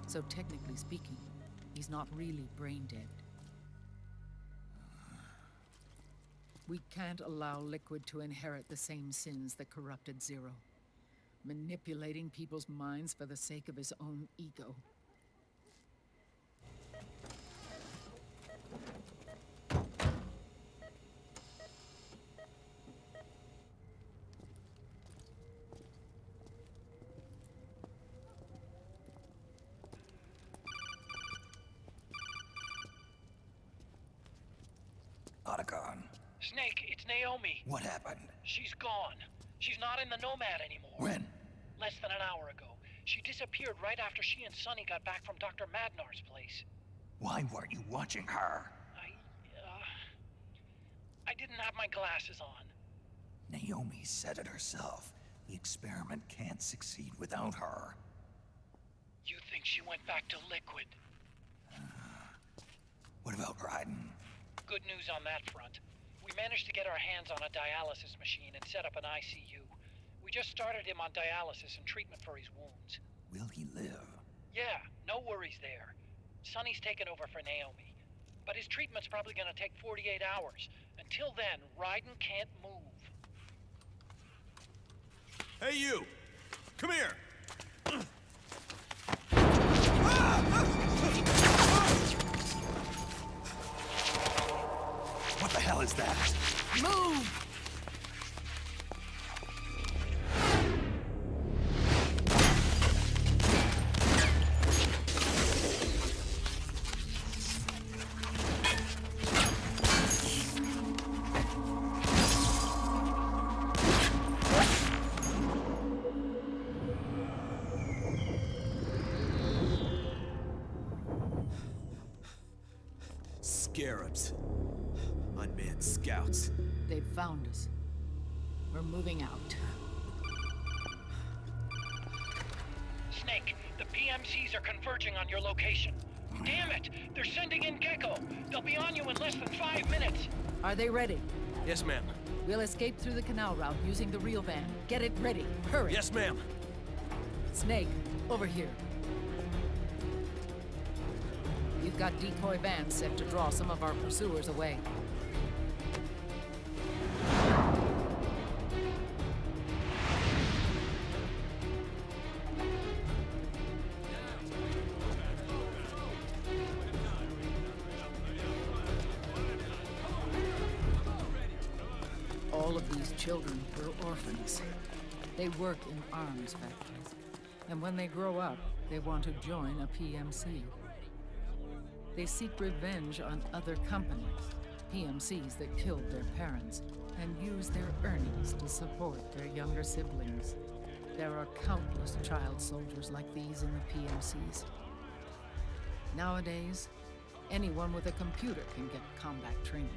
So technically speaking, he's not really brain dead. We can't allow Liquid to inherit the same sins that corrupted Zero, manipulating people's minds for the sake of his own ego. Snake, it's Naomi. What happened? She's gone. She's not in the Nomad anymore. When? Less than an hour ago. She disappeared right after she and Sonny got back from Dr. Madnar's place. Why weren't you watching her? I didn't have my glasses on. Naomi said it herself. The experiment can't succeed without her. You think she went back to Liquid? What about Raiden? Good news on that front. We managed to get our hands on a dialysis machine and set up an ICU. We just started him on dialysis and treatment for his wounds. Will he live? Yeah, no worries there. Sonny's taken over for Naomi. But his treatment's probably gonna take 48 hours. Until then, Raiden can't move. Hey, you! Come here! What the hell is that? Move! Scarabs. Unmanned scouts. They've found us. We're moving out. Snake, the PMCs are converging on your location. Damn it! They're sending in Gecko! They'll be on you in less than 5 minutes! Are they ready? Yes, ma'am. We'll escape through the canal route using the real van. Get it ready. Hurry. Yes, ma'am. Snake, over here. We've got decoy vans set to draw some of our pursuers away. All of these children were orphans. They work in arms factories. And when they grow up, they want to join a PMC. They seek revenge on other companies, PMCs that killed their parents, and use their earnings to support their younger siblings. There are countless child soldiers like these in the PMCs. Nowadays, anyone with a computer can get combat training.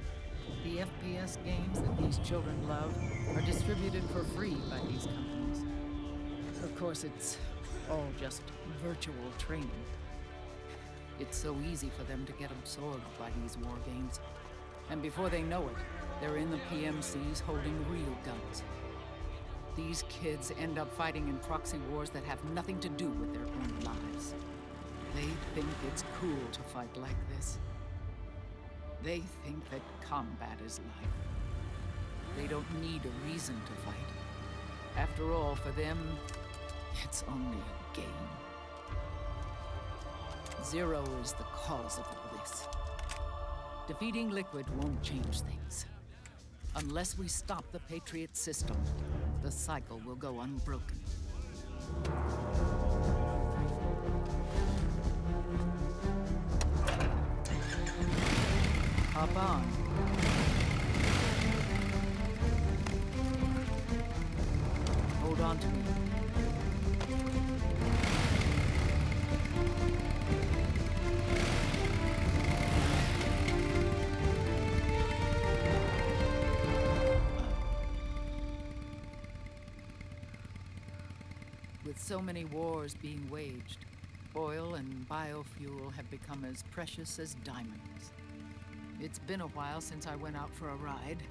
The FPS games that these children love are distributed for free by these companies. Of course, it's all just virtual training. It's so easy for them to get absorbed by these war games. And before they know it, they're in the PMCs holding real guns. These kids end up fighting in proxy wars that have nothing to do with their own lives. They think it's cool to fight like this. They think that combat is life. They don't need a reason to fight. After all, for them, it's only a game. Zero is the cause of all this. Defeating Liquid won't change things. Unless we stop the Patriot system, the cycle will go unbroken. Hop on. Hold on to me. With so many wars being waged, oil and biofuel have become as precious as diamonds. It's been a while since I went out for a ride.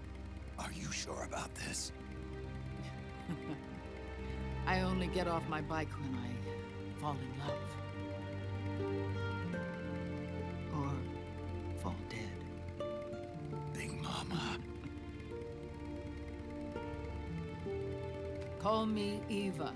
Are you sure about this? I only get off my bike when I fall in love. Or fall dead. Big Mama. Call me Eva.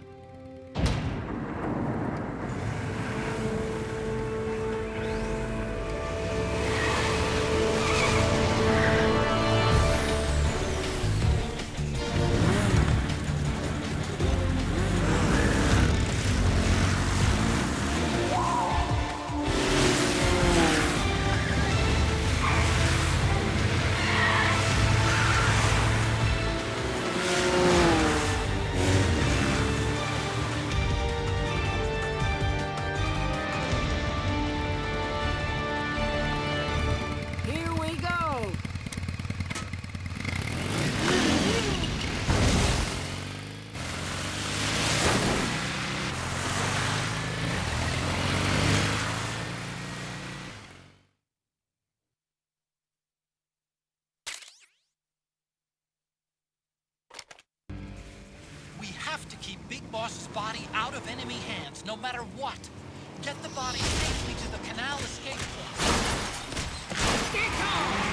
Big Boss's body out of enemy hands, no matter what. Get the body safely to the canal escape point. Get on!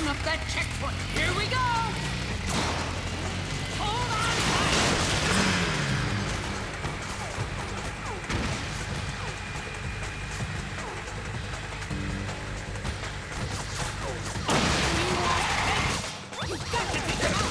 up that checkpoint. Here we go! Hold on tight! You've got to take them out!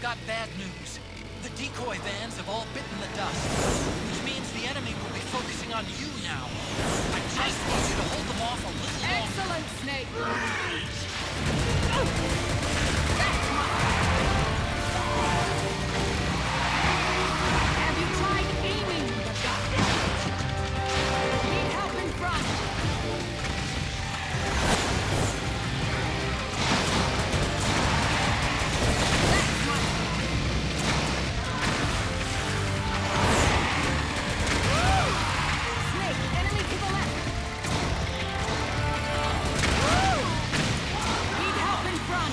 Got bad news. The decoy vans have all bitten the dust, which means the enemy will be focusing on you now. I just need you to hold them off a little longer. Excellent, Snake! Have you tried aiming the gun? Need help in front! Front!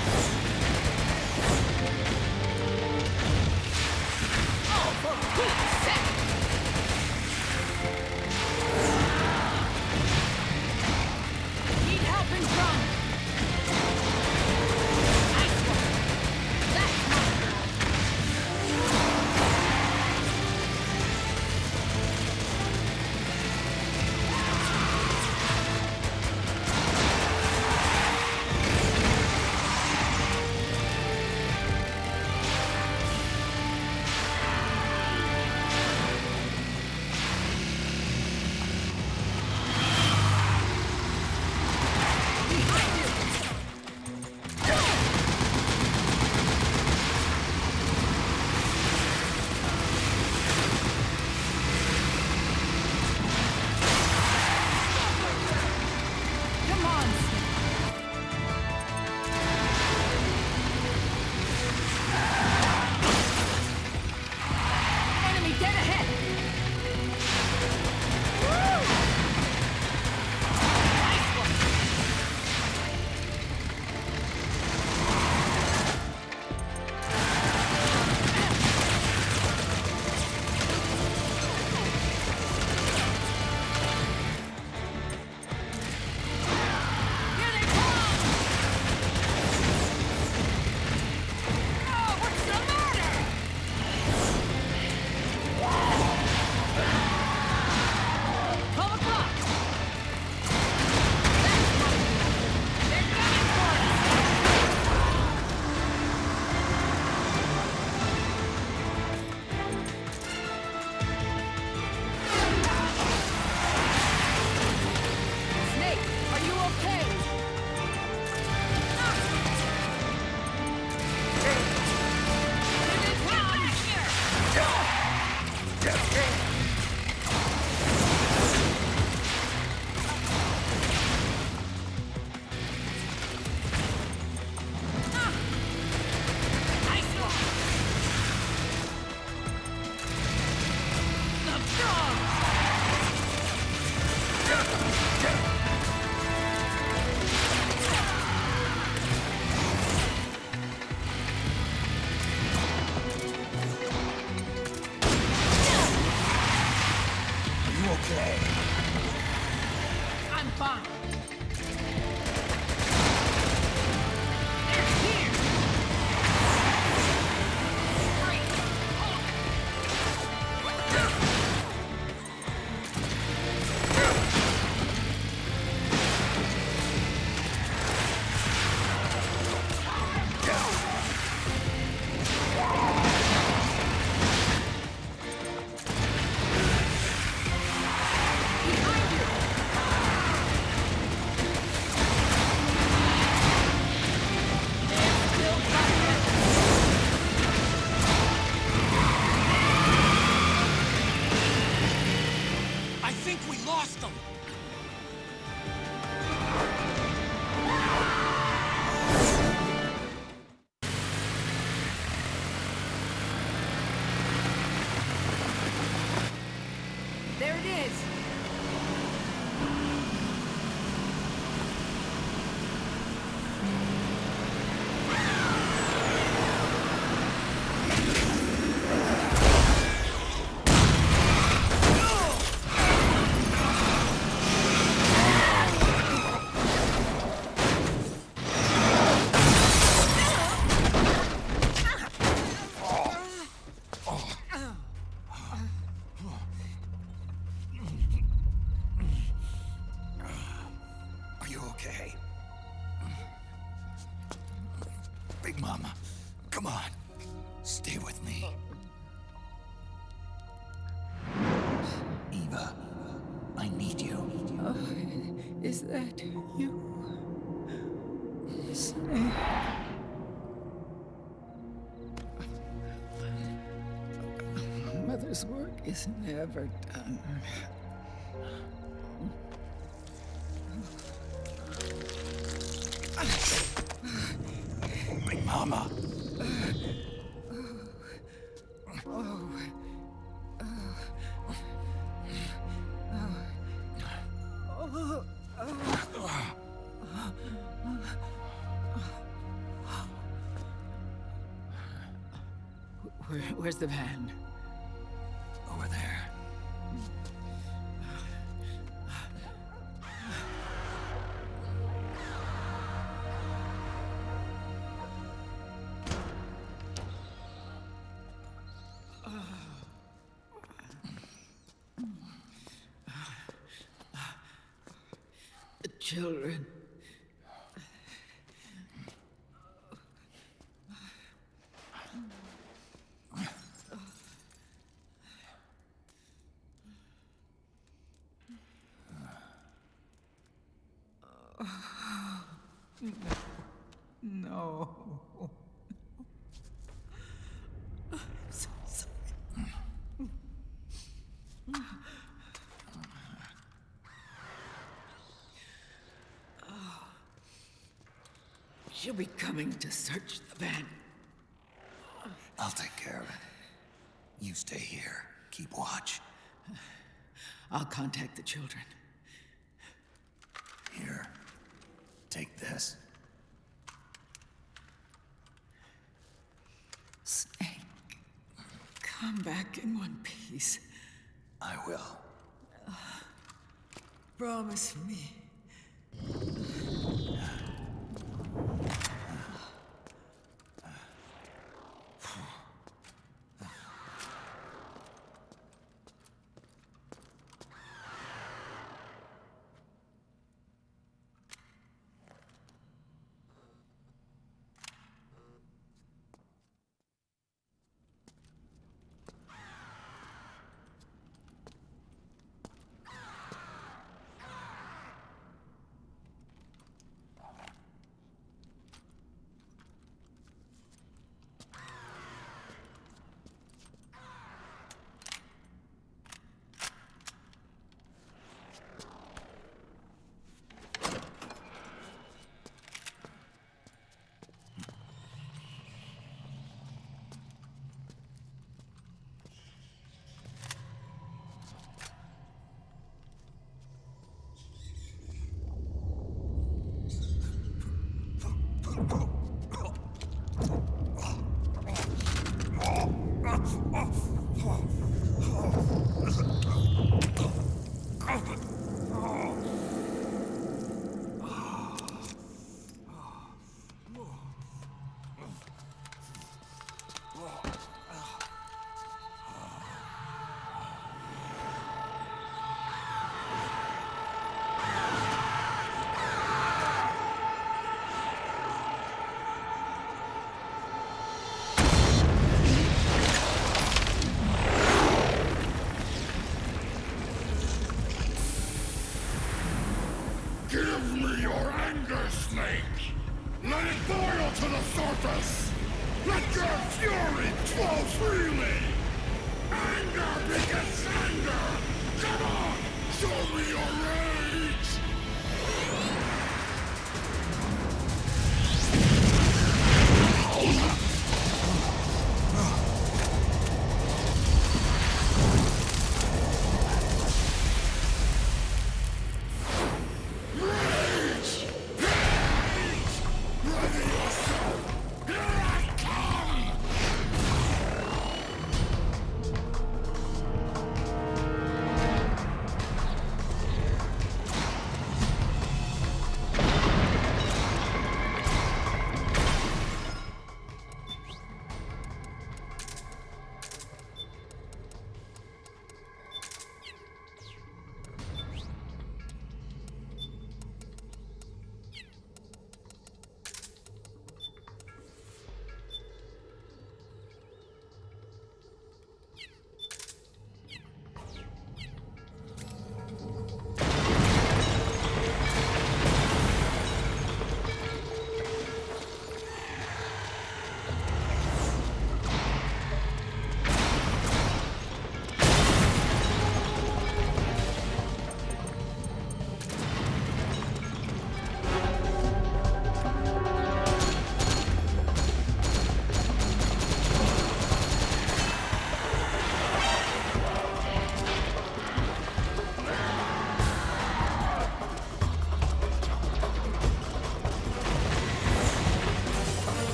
okay? I'm fine. I think we lost them. There it is. Are you okay? Big Mama, come on. Stay with me. Eva, I need you. Is that you? Snake. Mother's work is never done. Big Mama. Where's the van? Over there. The children. No. I'm so sorry. She'll be coming to search the van. I'll take care of it. You stay here. Keep watch. I'll contact the children. Here. Take this. Snake, come back in one piece. I will. Promise me.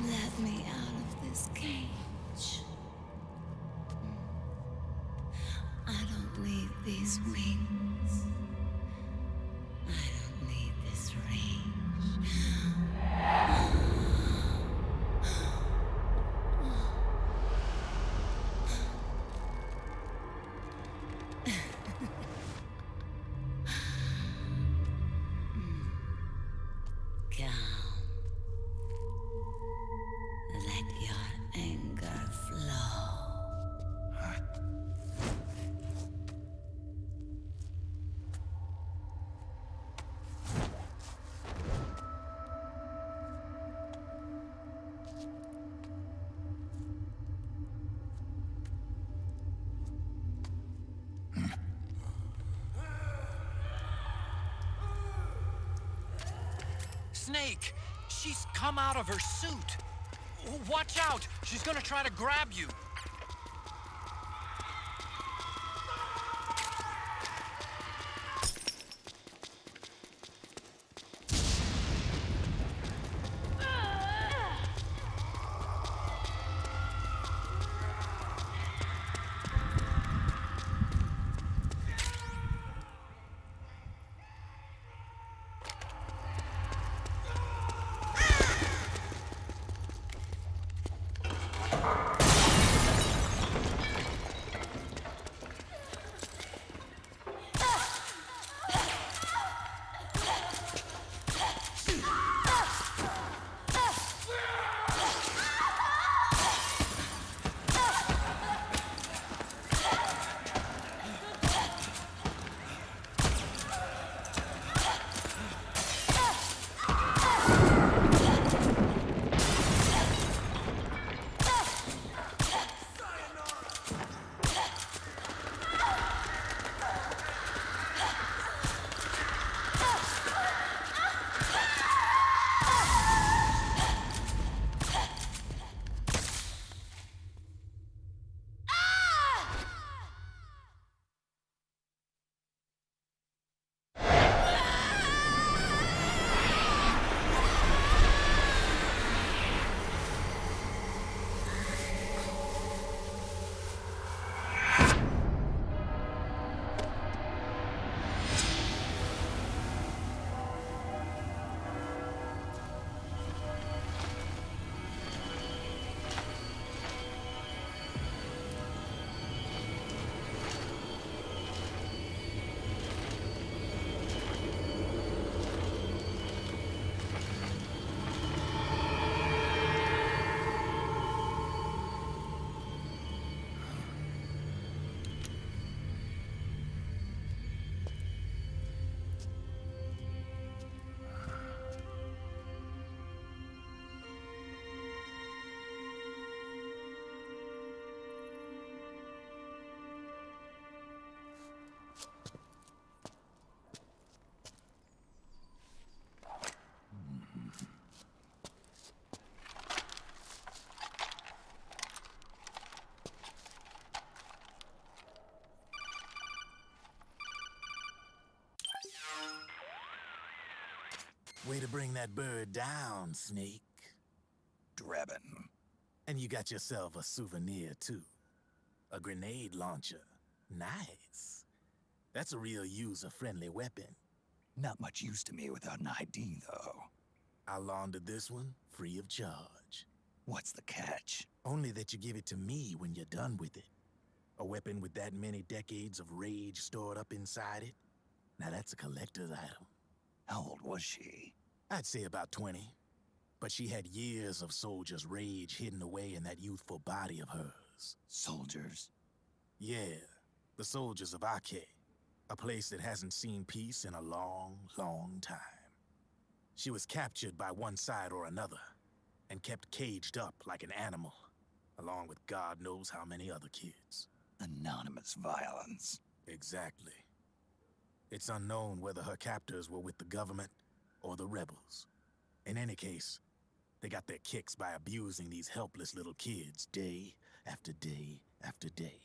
Let me out of this cage. I don't need these wings. I don't need this range. Let your anger flow. Snake! She's come out of her suit! Watch out! She's gonna try to grab you! to bring that bird down, Snake. Drebin. And you got yourself a souvenir, too. A grenade launcher. Nice. That's a real user-friendly weapon. Not much use to me without an ID, though. I laundered this one free of charge. What's the catch? Only that you give it to me when you're done with it. A weapon with that many decades of rage stored up inside it? Now that's a collector's item. How old was she? I'd say about 20. But she had years of soldiers' rage hidden away in that youthful body of hers. Soldiers? Yeah, the soldiers of Ake. A place that hasn't seen peace in a long, long time. She was captured by one side or another, and kept caged up like an animal, along with God knows how many other kids. Anonymous violence. Exactly. It's unknown whether her captors were with the government or the rebels. In any case, they got their kicks by abusing these helpless little kids day after day after day.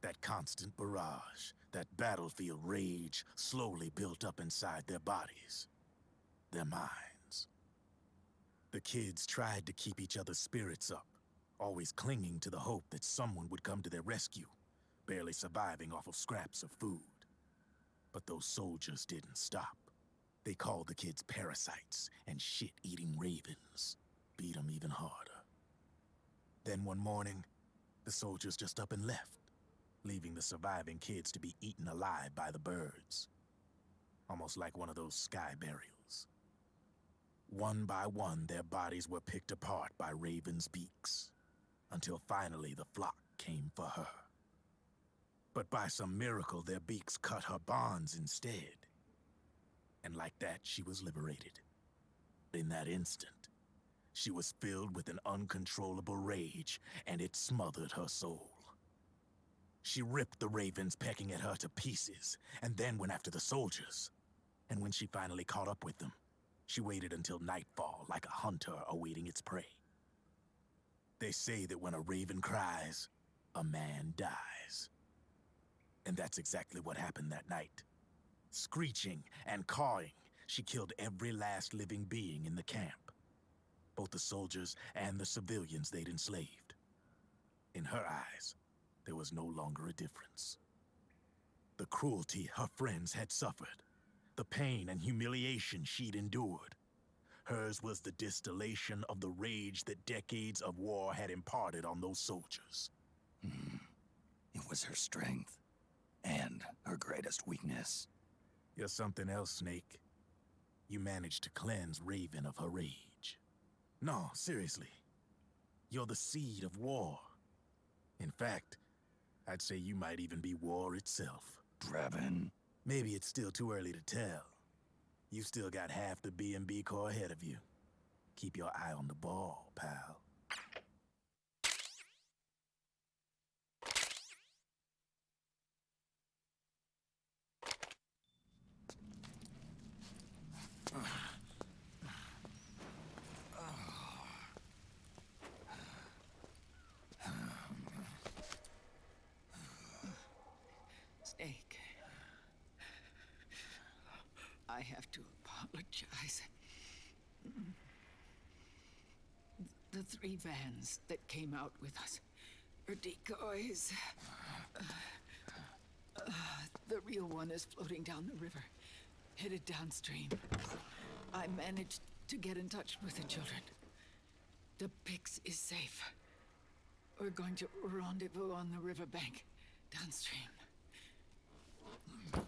That constant barrage, that battlefield rage slowly built up inside their bodies, their minds. The kids tried to keep each other's spirits up, always clinging to the hope that someone would come to their rescue, barely surviving off of scraps of food. But those soldiers didn't stop. They called the kids parasites and shit-eating ravens, beat them even harder. Then one morning, the soldiers just up and left, leaving the surviving kids to be eaten alive by the birds. Almost like one of those sky burials. One by one, their bodies were picked apart by ravens' beaks, until finally the flock came for her. But by some miracle, their beaks cut her bonds instead. And like that, she was liberated. In that instant, she was filled with an uncontrollable rage, and it smothered her soul. She ripped the ravens pecking at her to pieces, and then went after the soldiers. And when she finally caught up with them, she waited until nightfall like a hunter awaiting its prey. They say that when a raven cries, a man dies. And that's exactly what happened that night. Screeching and cawing, she killed every last living being in the camp. Both the soldiers and the civilians they'd enslaved. In her eyes, there was no longer a difference. The cruelty her friends had suffered, the pain and humiliation she'd endured. Hers was the distillation of the rage that decades of war had imparted on those soldiers. It was her strength, and her greatest weakness. You're something else, Snake. You managed to cleanse Raven of her rage. No, seriously. You're the seed of war. In fact, I'd say you might even be war itself. Drebin. Maybe it's still too early to tell. You still got half the B&B Corps ahead of you. Keep your eye on the ball, pal. Snake. I have to apologize. The 3 vans that came out with us are decoys. The real one is floating down the river, headed downstream. I managed to get in touch with the children. The Pix is safe. We're going to rendezvous on the riverbank, downstream.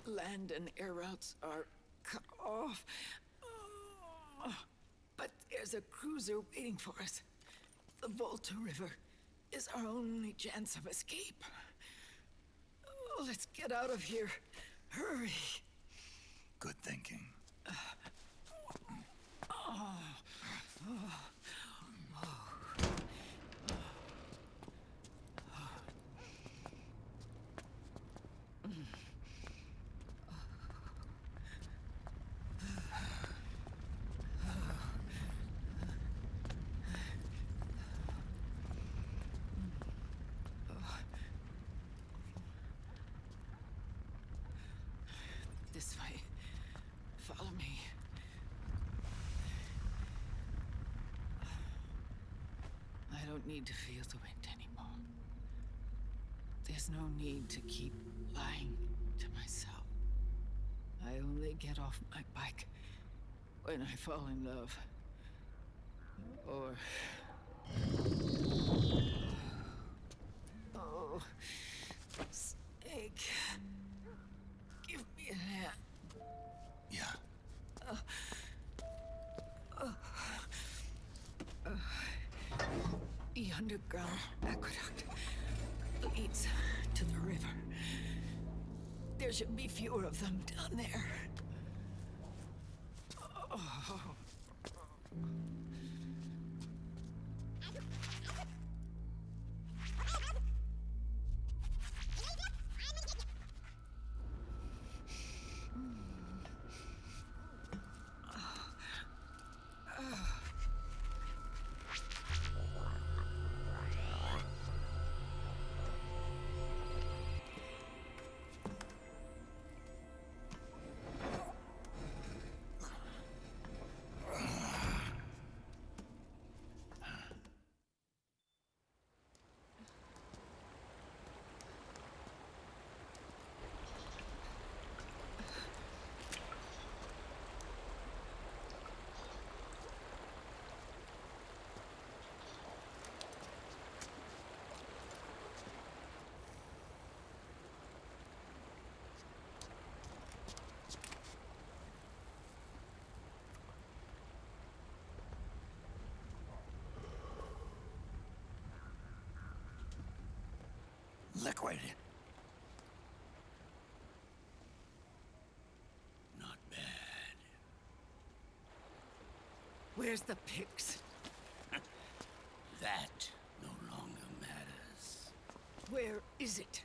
Land and air routes are cut off. But there's a cruiser waiting for us. The Volta River is our only chance of escape. Let's get out of here. Hurry. Good thinking. This way. Follow me. don't need to feel the wind anymore. There's no need to keep lying to myself. I only get off my bike when I fall in love. Or... Oh, Snake. Give me a hand. Yeah. The underground aqueduct leads to the river. There should be fewer of them down there. Oh. Liquid. Not bad. Where's the pigs? That no longer matters. Where is it?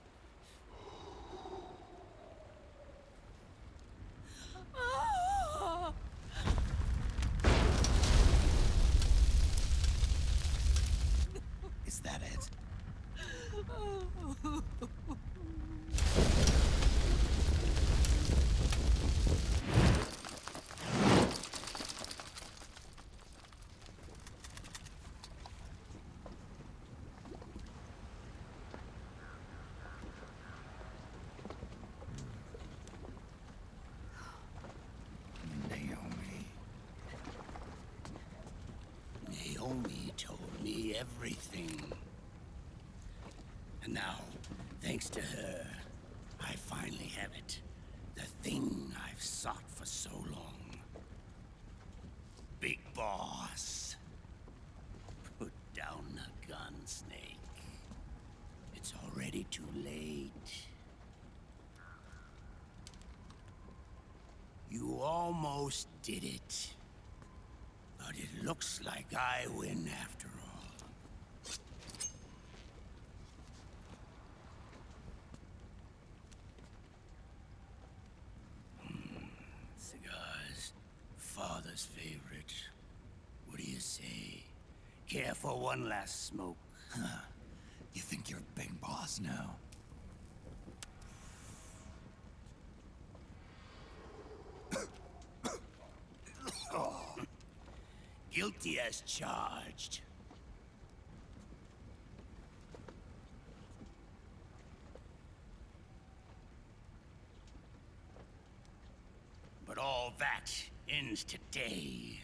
Ah! Is that it? Naomi told me everything. And now, thanks to her, I finally have it. The thing I've sought for so long. Big Boss. Put down the gun, Snake. It's already too late. You almost did it. But it looks like I win after all. Cigars, father's favorite. What do you say? Care for one last smoke? Huh. You think you're Big Boss now? Guilty as charged. But all that ends today.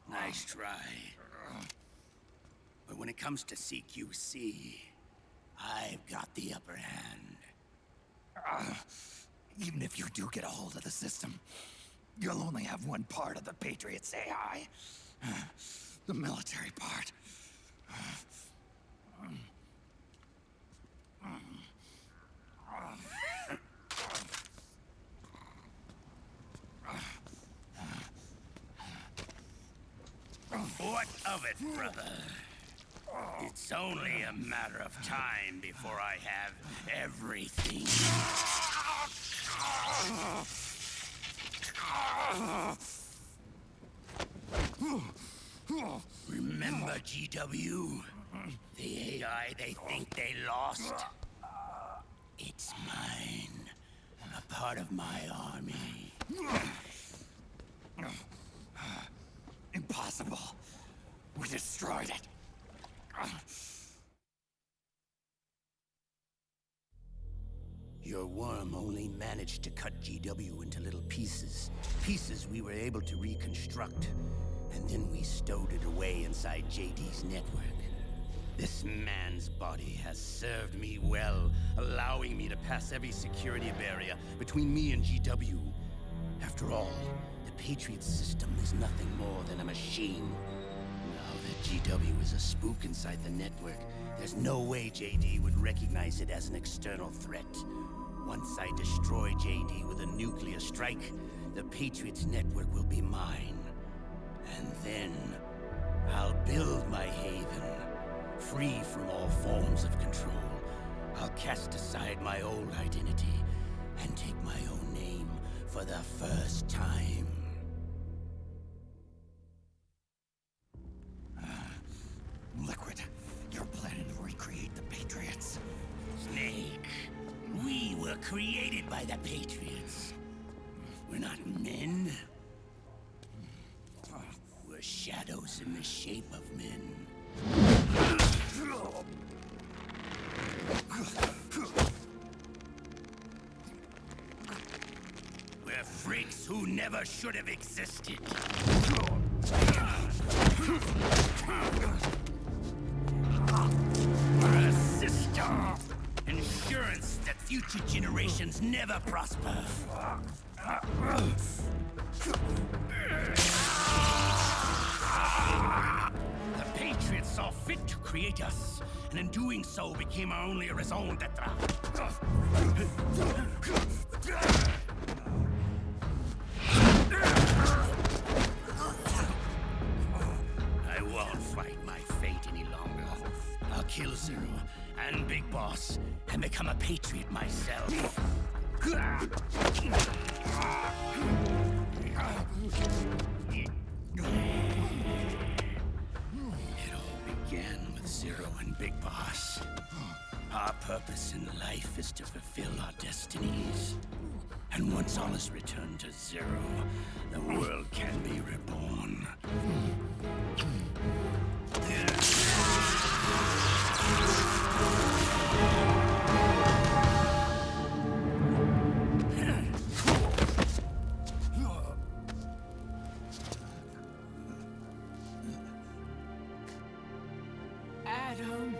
Nice try. But when it comes to CQC, I've got the upper hand. Even if you do get a hold of the system, you'll only have one part of the Patriots AI. The military part. What of it, brother? It's only a matter of time before I have everything. Remember, GW? The AI they think they lost? It's mine. A part of my army. Impossible. We destroyed it. Your worm only managed to cut GW into little pieces. Pieces we were able to reconstruct. And then we stowed it away inside JD's network. This man's body has served me well, allowing me to pass every security barrier between me and GW. After all, the Patriots system is nothing more than a machine. Now that GW is a spook inside the network, there's no way JD would recognize it as an external threat. Once I destroy JD with a nuclear strike, the Patriots network will be mine. And then, I'll build my haven, free from all forms of control. I'll cast aside my old identity and take my own name for the first time. Liquid, you're planning to recreate the Patriots. Snake, we were created by the Patriots. We're not men. We're shadows in the shape of men. We're freaks who never should have existed. We're a system. Insurance that future generations never prosper. The Patriots saw fit to create us, and in doing so became our only raison d'etre. I won't fight my fate any longer. I'll kill Zero and Big Boss and become a Patriot myself. It all began with Zero and Big Boss. Our purpose in life is to fulfill our destinies. And once all is returned to Zero, the world can be reborn. Adam.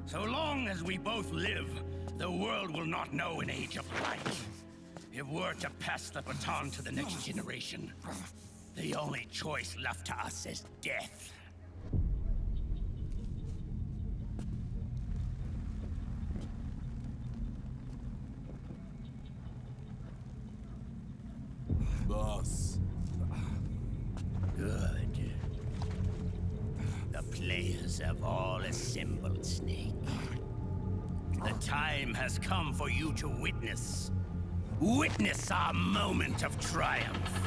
So long as we both live, the world will not know an age of light. If we're to pass the baton to the next generation, the only choice left to us is death. Boss. Good. The players have all assembled, Snake. The time has come for you to witness our moment of triumph.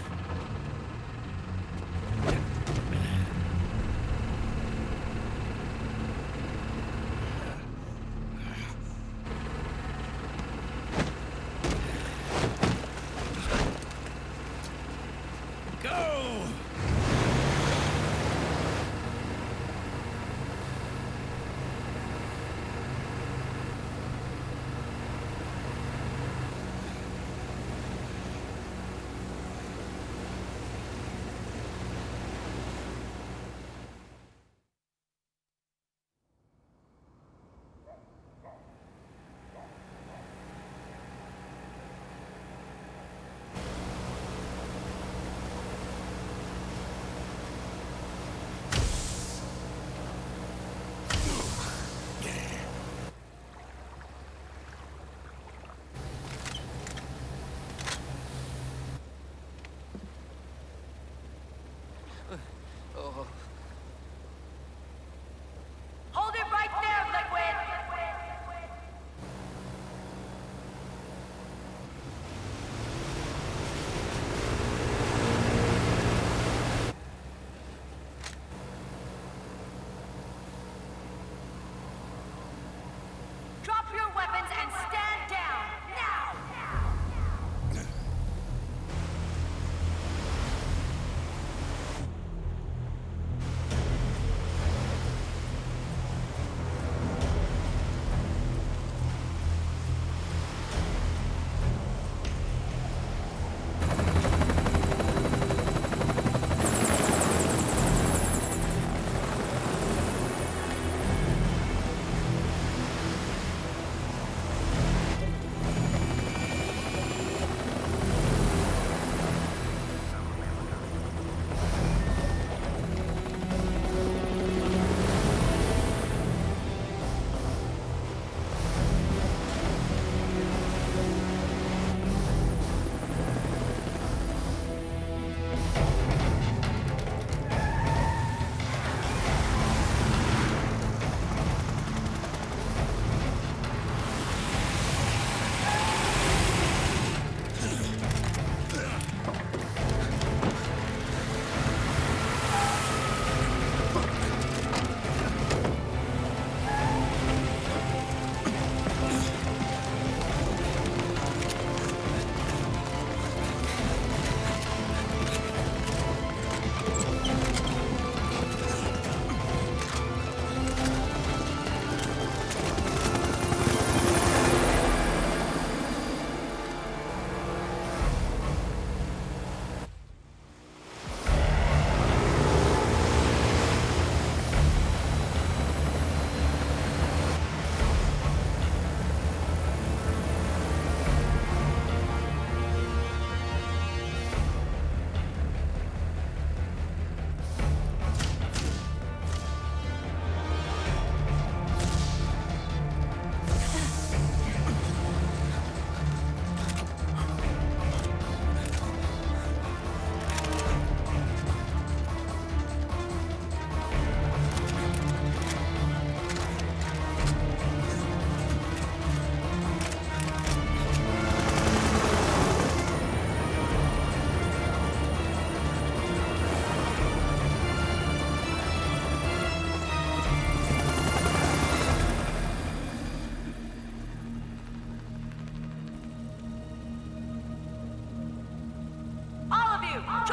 Go!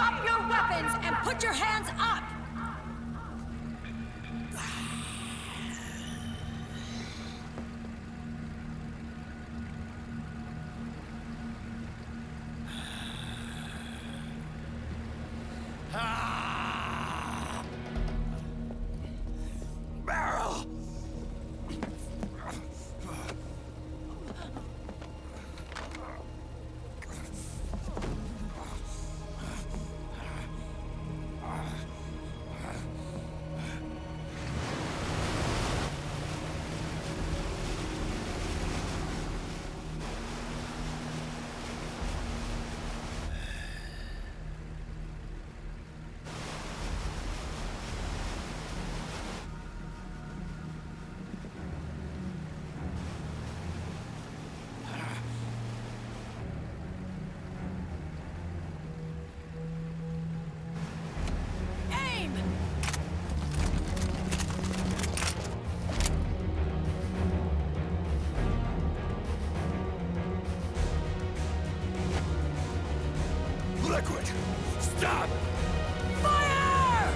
Drop your weapons and put your hands up! Barrel! Liquid! Stop! Fire!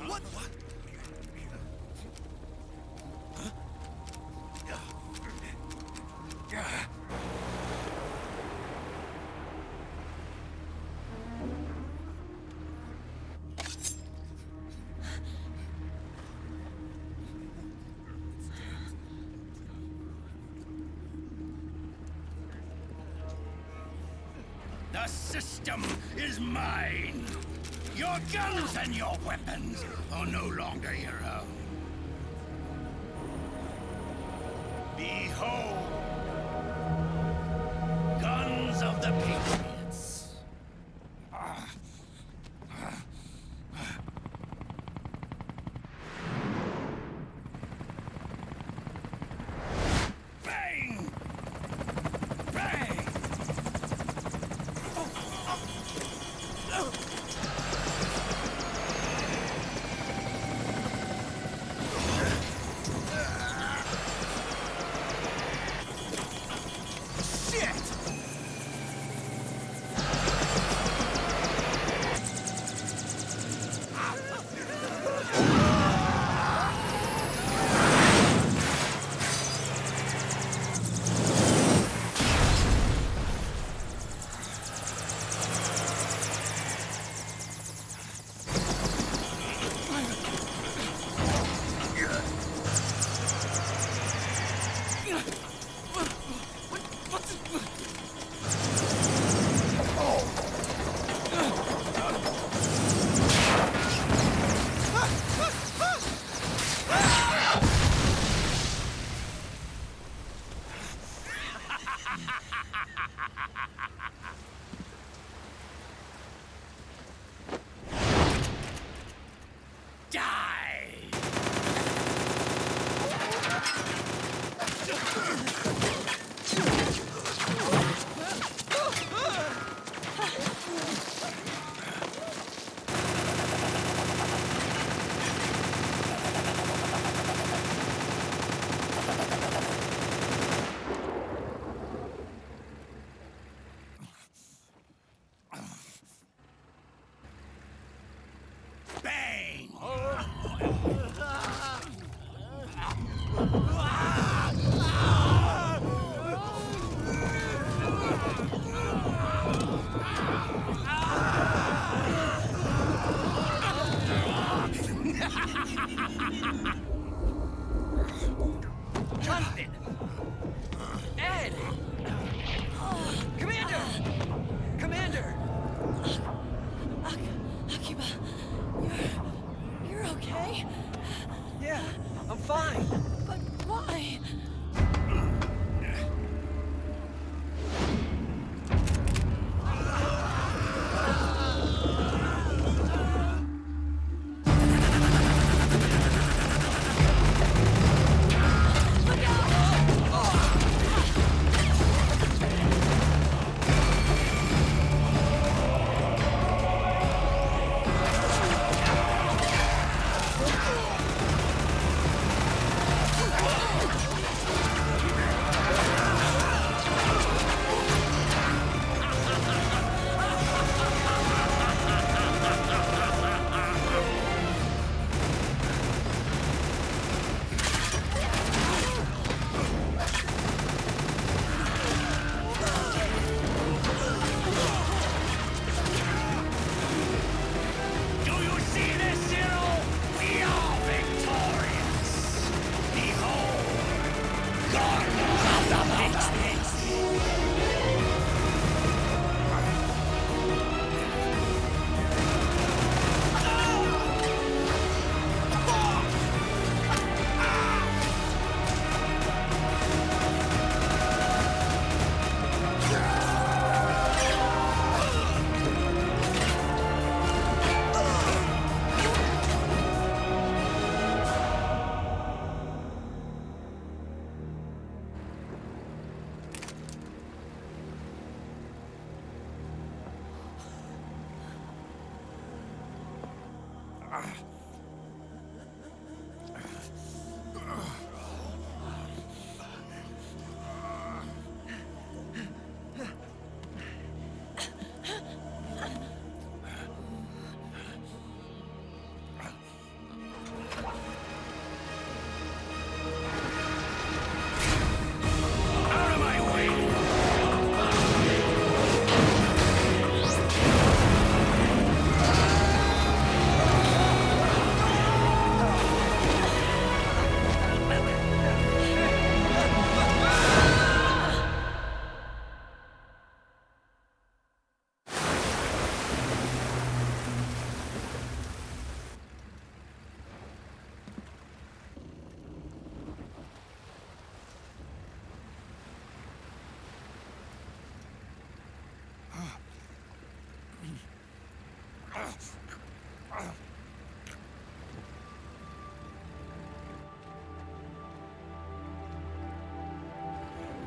What? The system is mine. Your guns and your weapons are no longer your own. Behold, guns of the Patriots. Bang! Bang! Jonathan! Ed! Commander! Commander! Akiba, you're okay? Yeah, I'm fine. But why?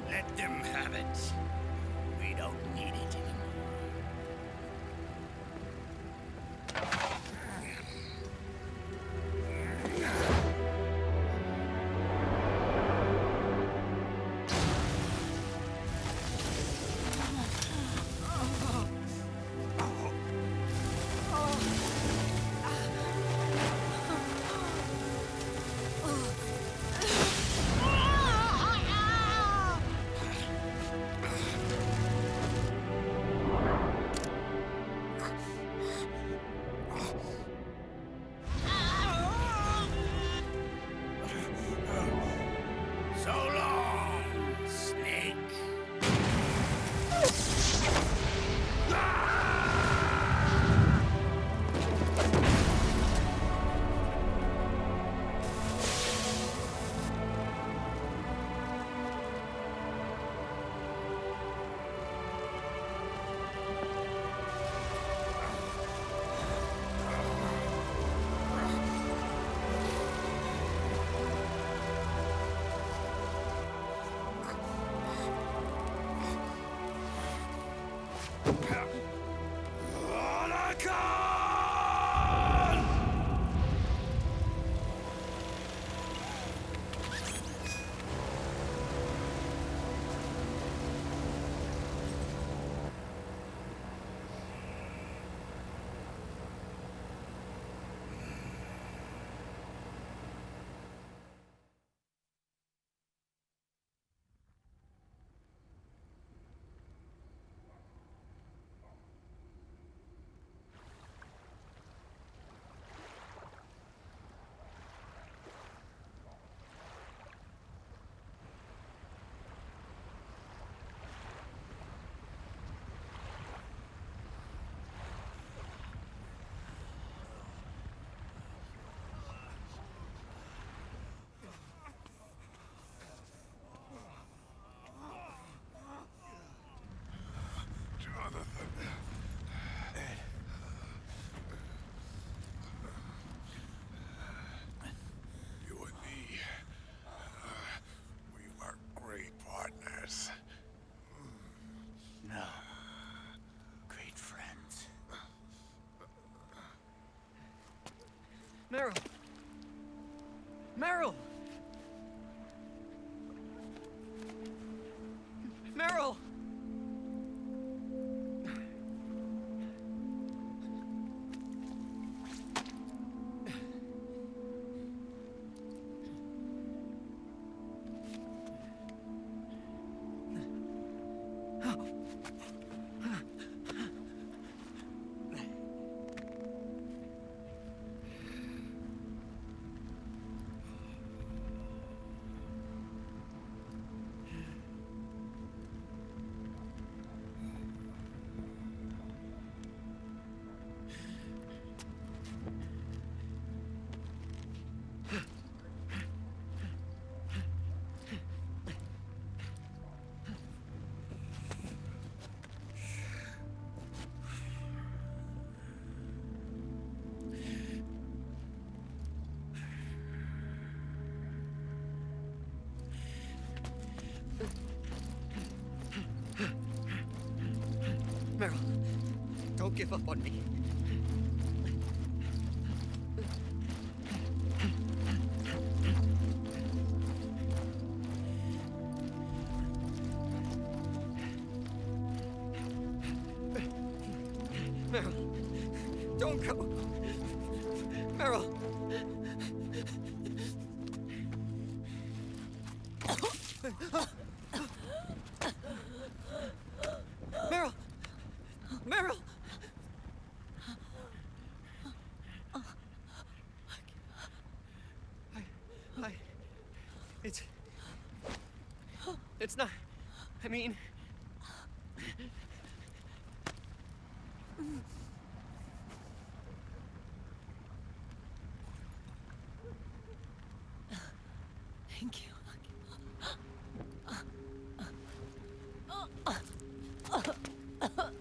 Let them have it. We don't need it anymore. Don't give up on me. Meryl, don't go. Meryl. Meryl! Meryl! It's not... I mean... Thank you.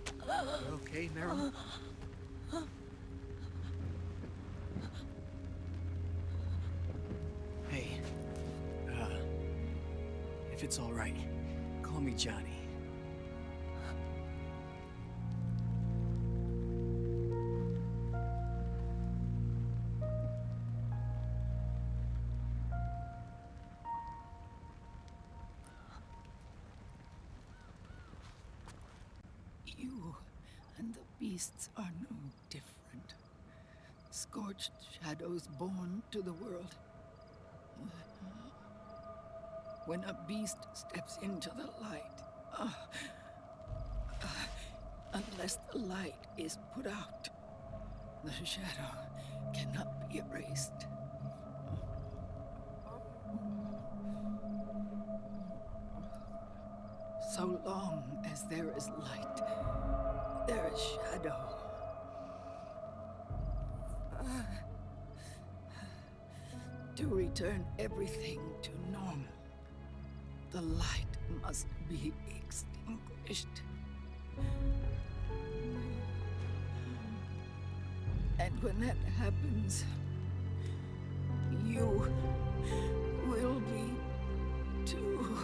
You okay, Meryl? Hey, if it's all right, call me Johnny. You and the beasts are no different. Scorched shadows born to the world. When a beast steps into the light, unless the light is put out, the shadow cannot be erased. So long as there is light, there is shadow. To return everything to normal, the light must be extinguished. And when that happens, you will be too.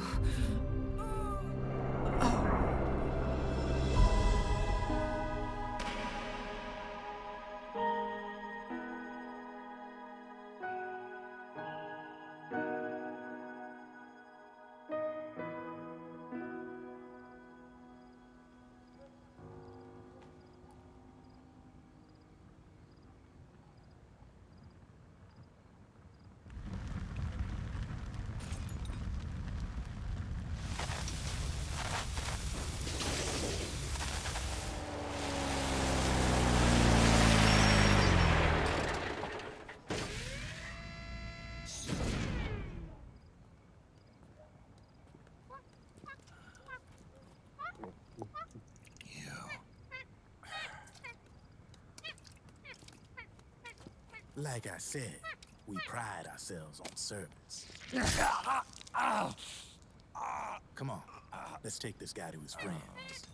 Like I said, we pride ourselves on service. Come on, let's take this guy to his friends.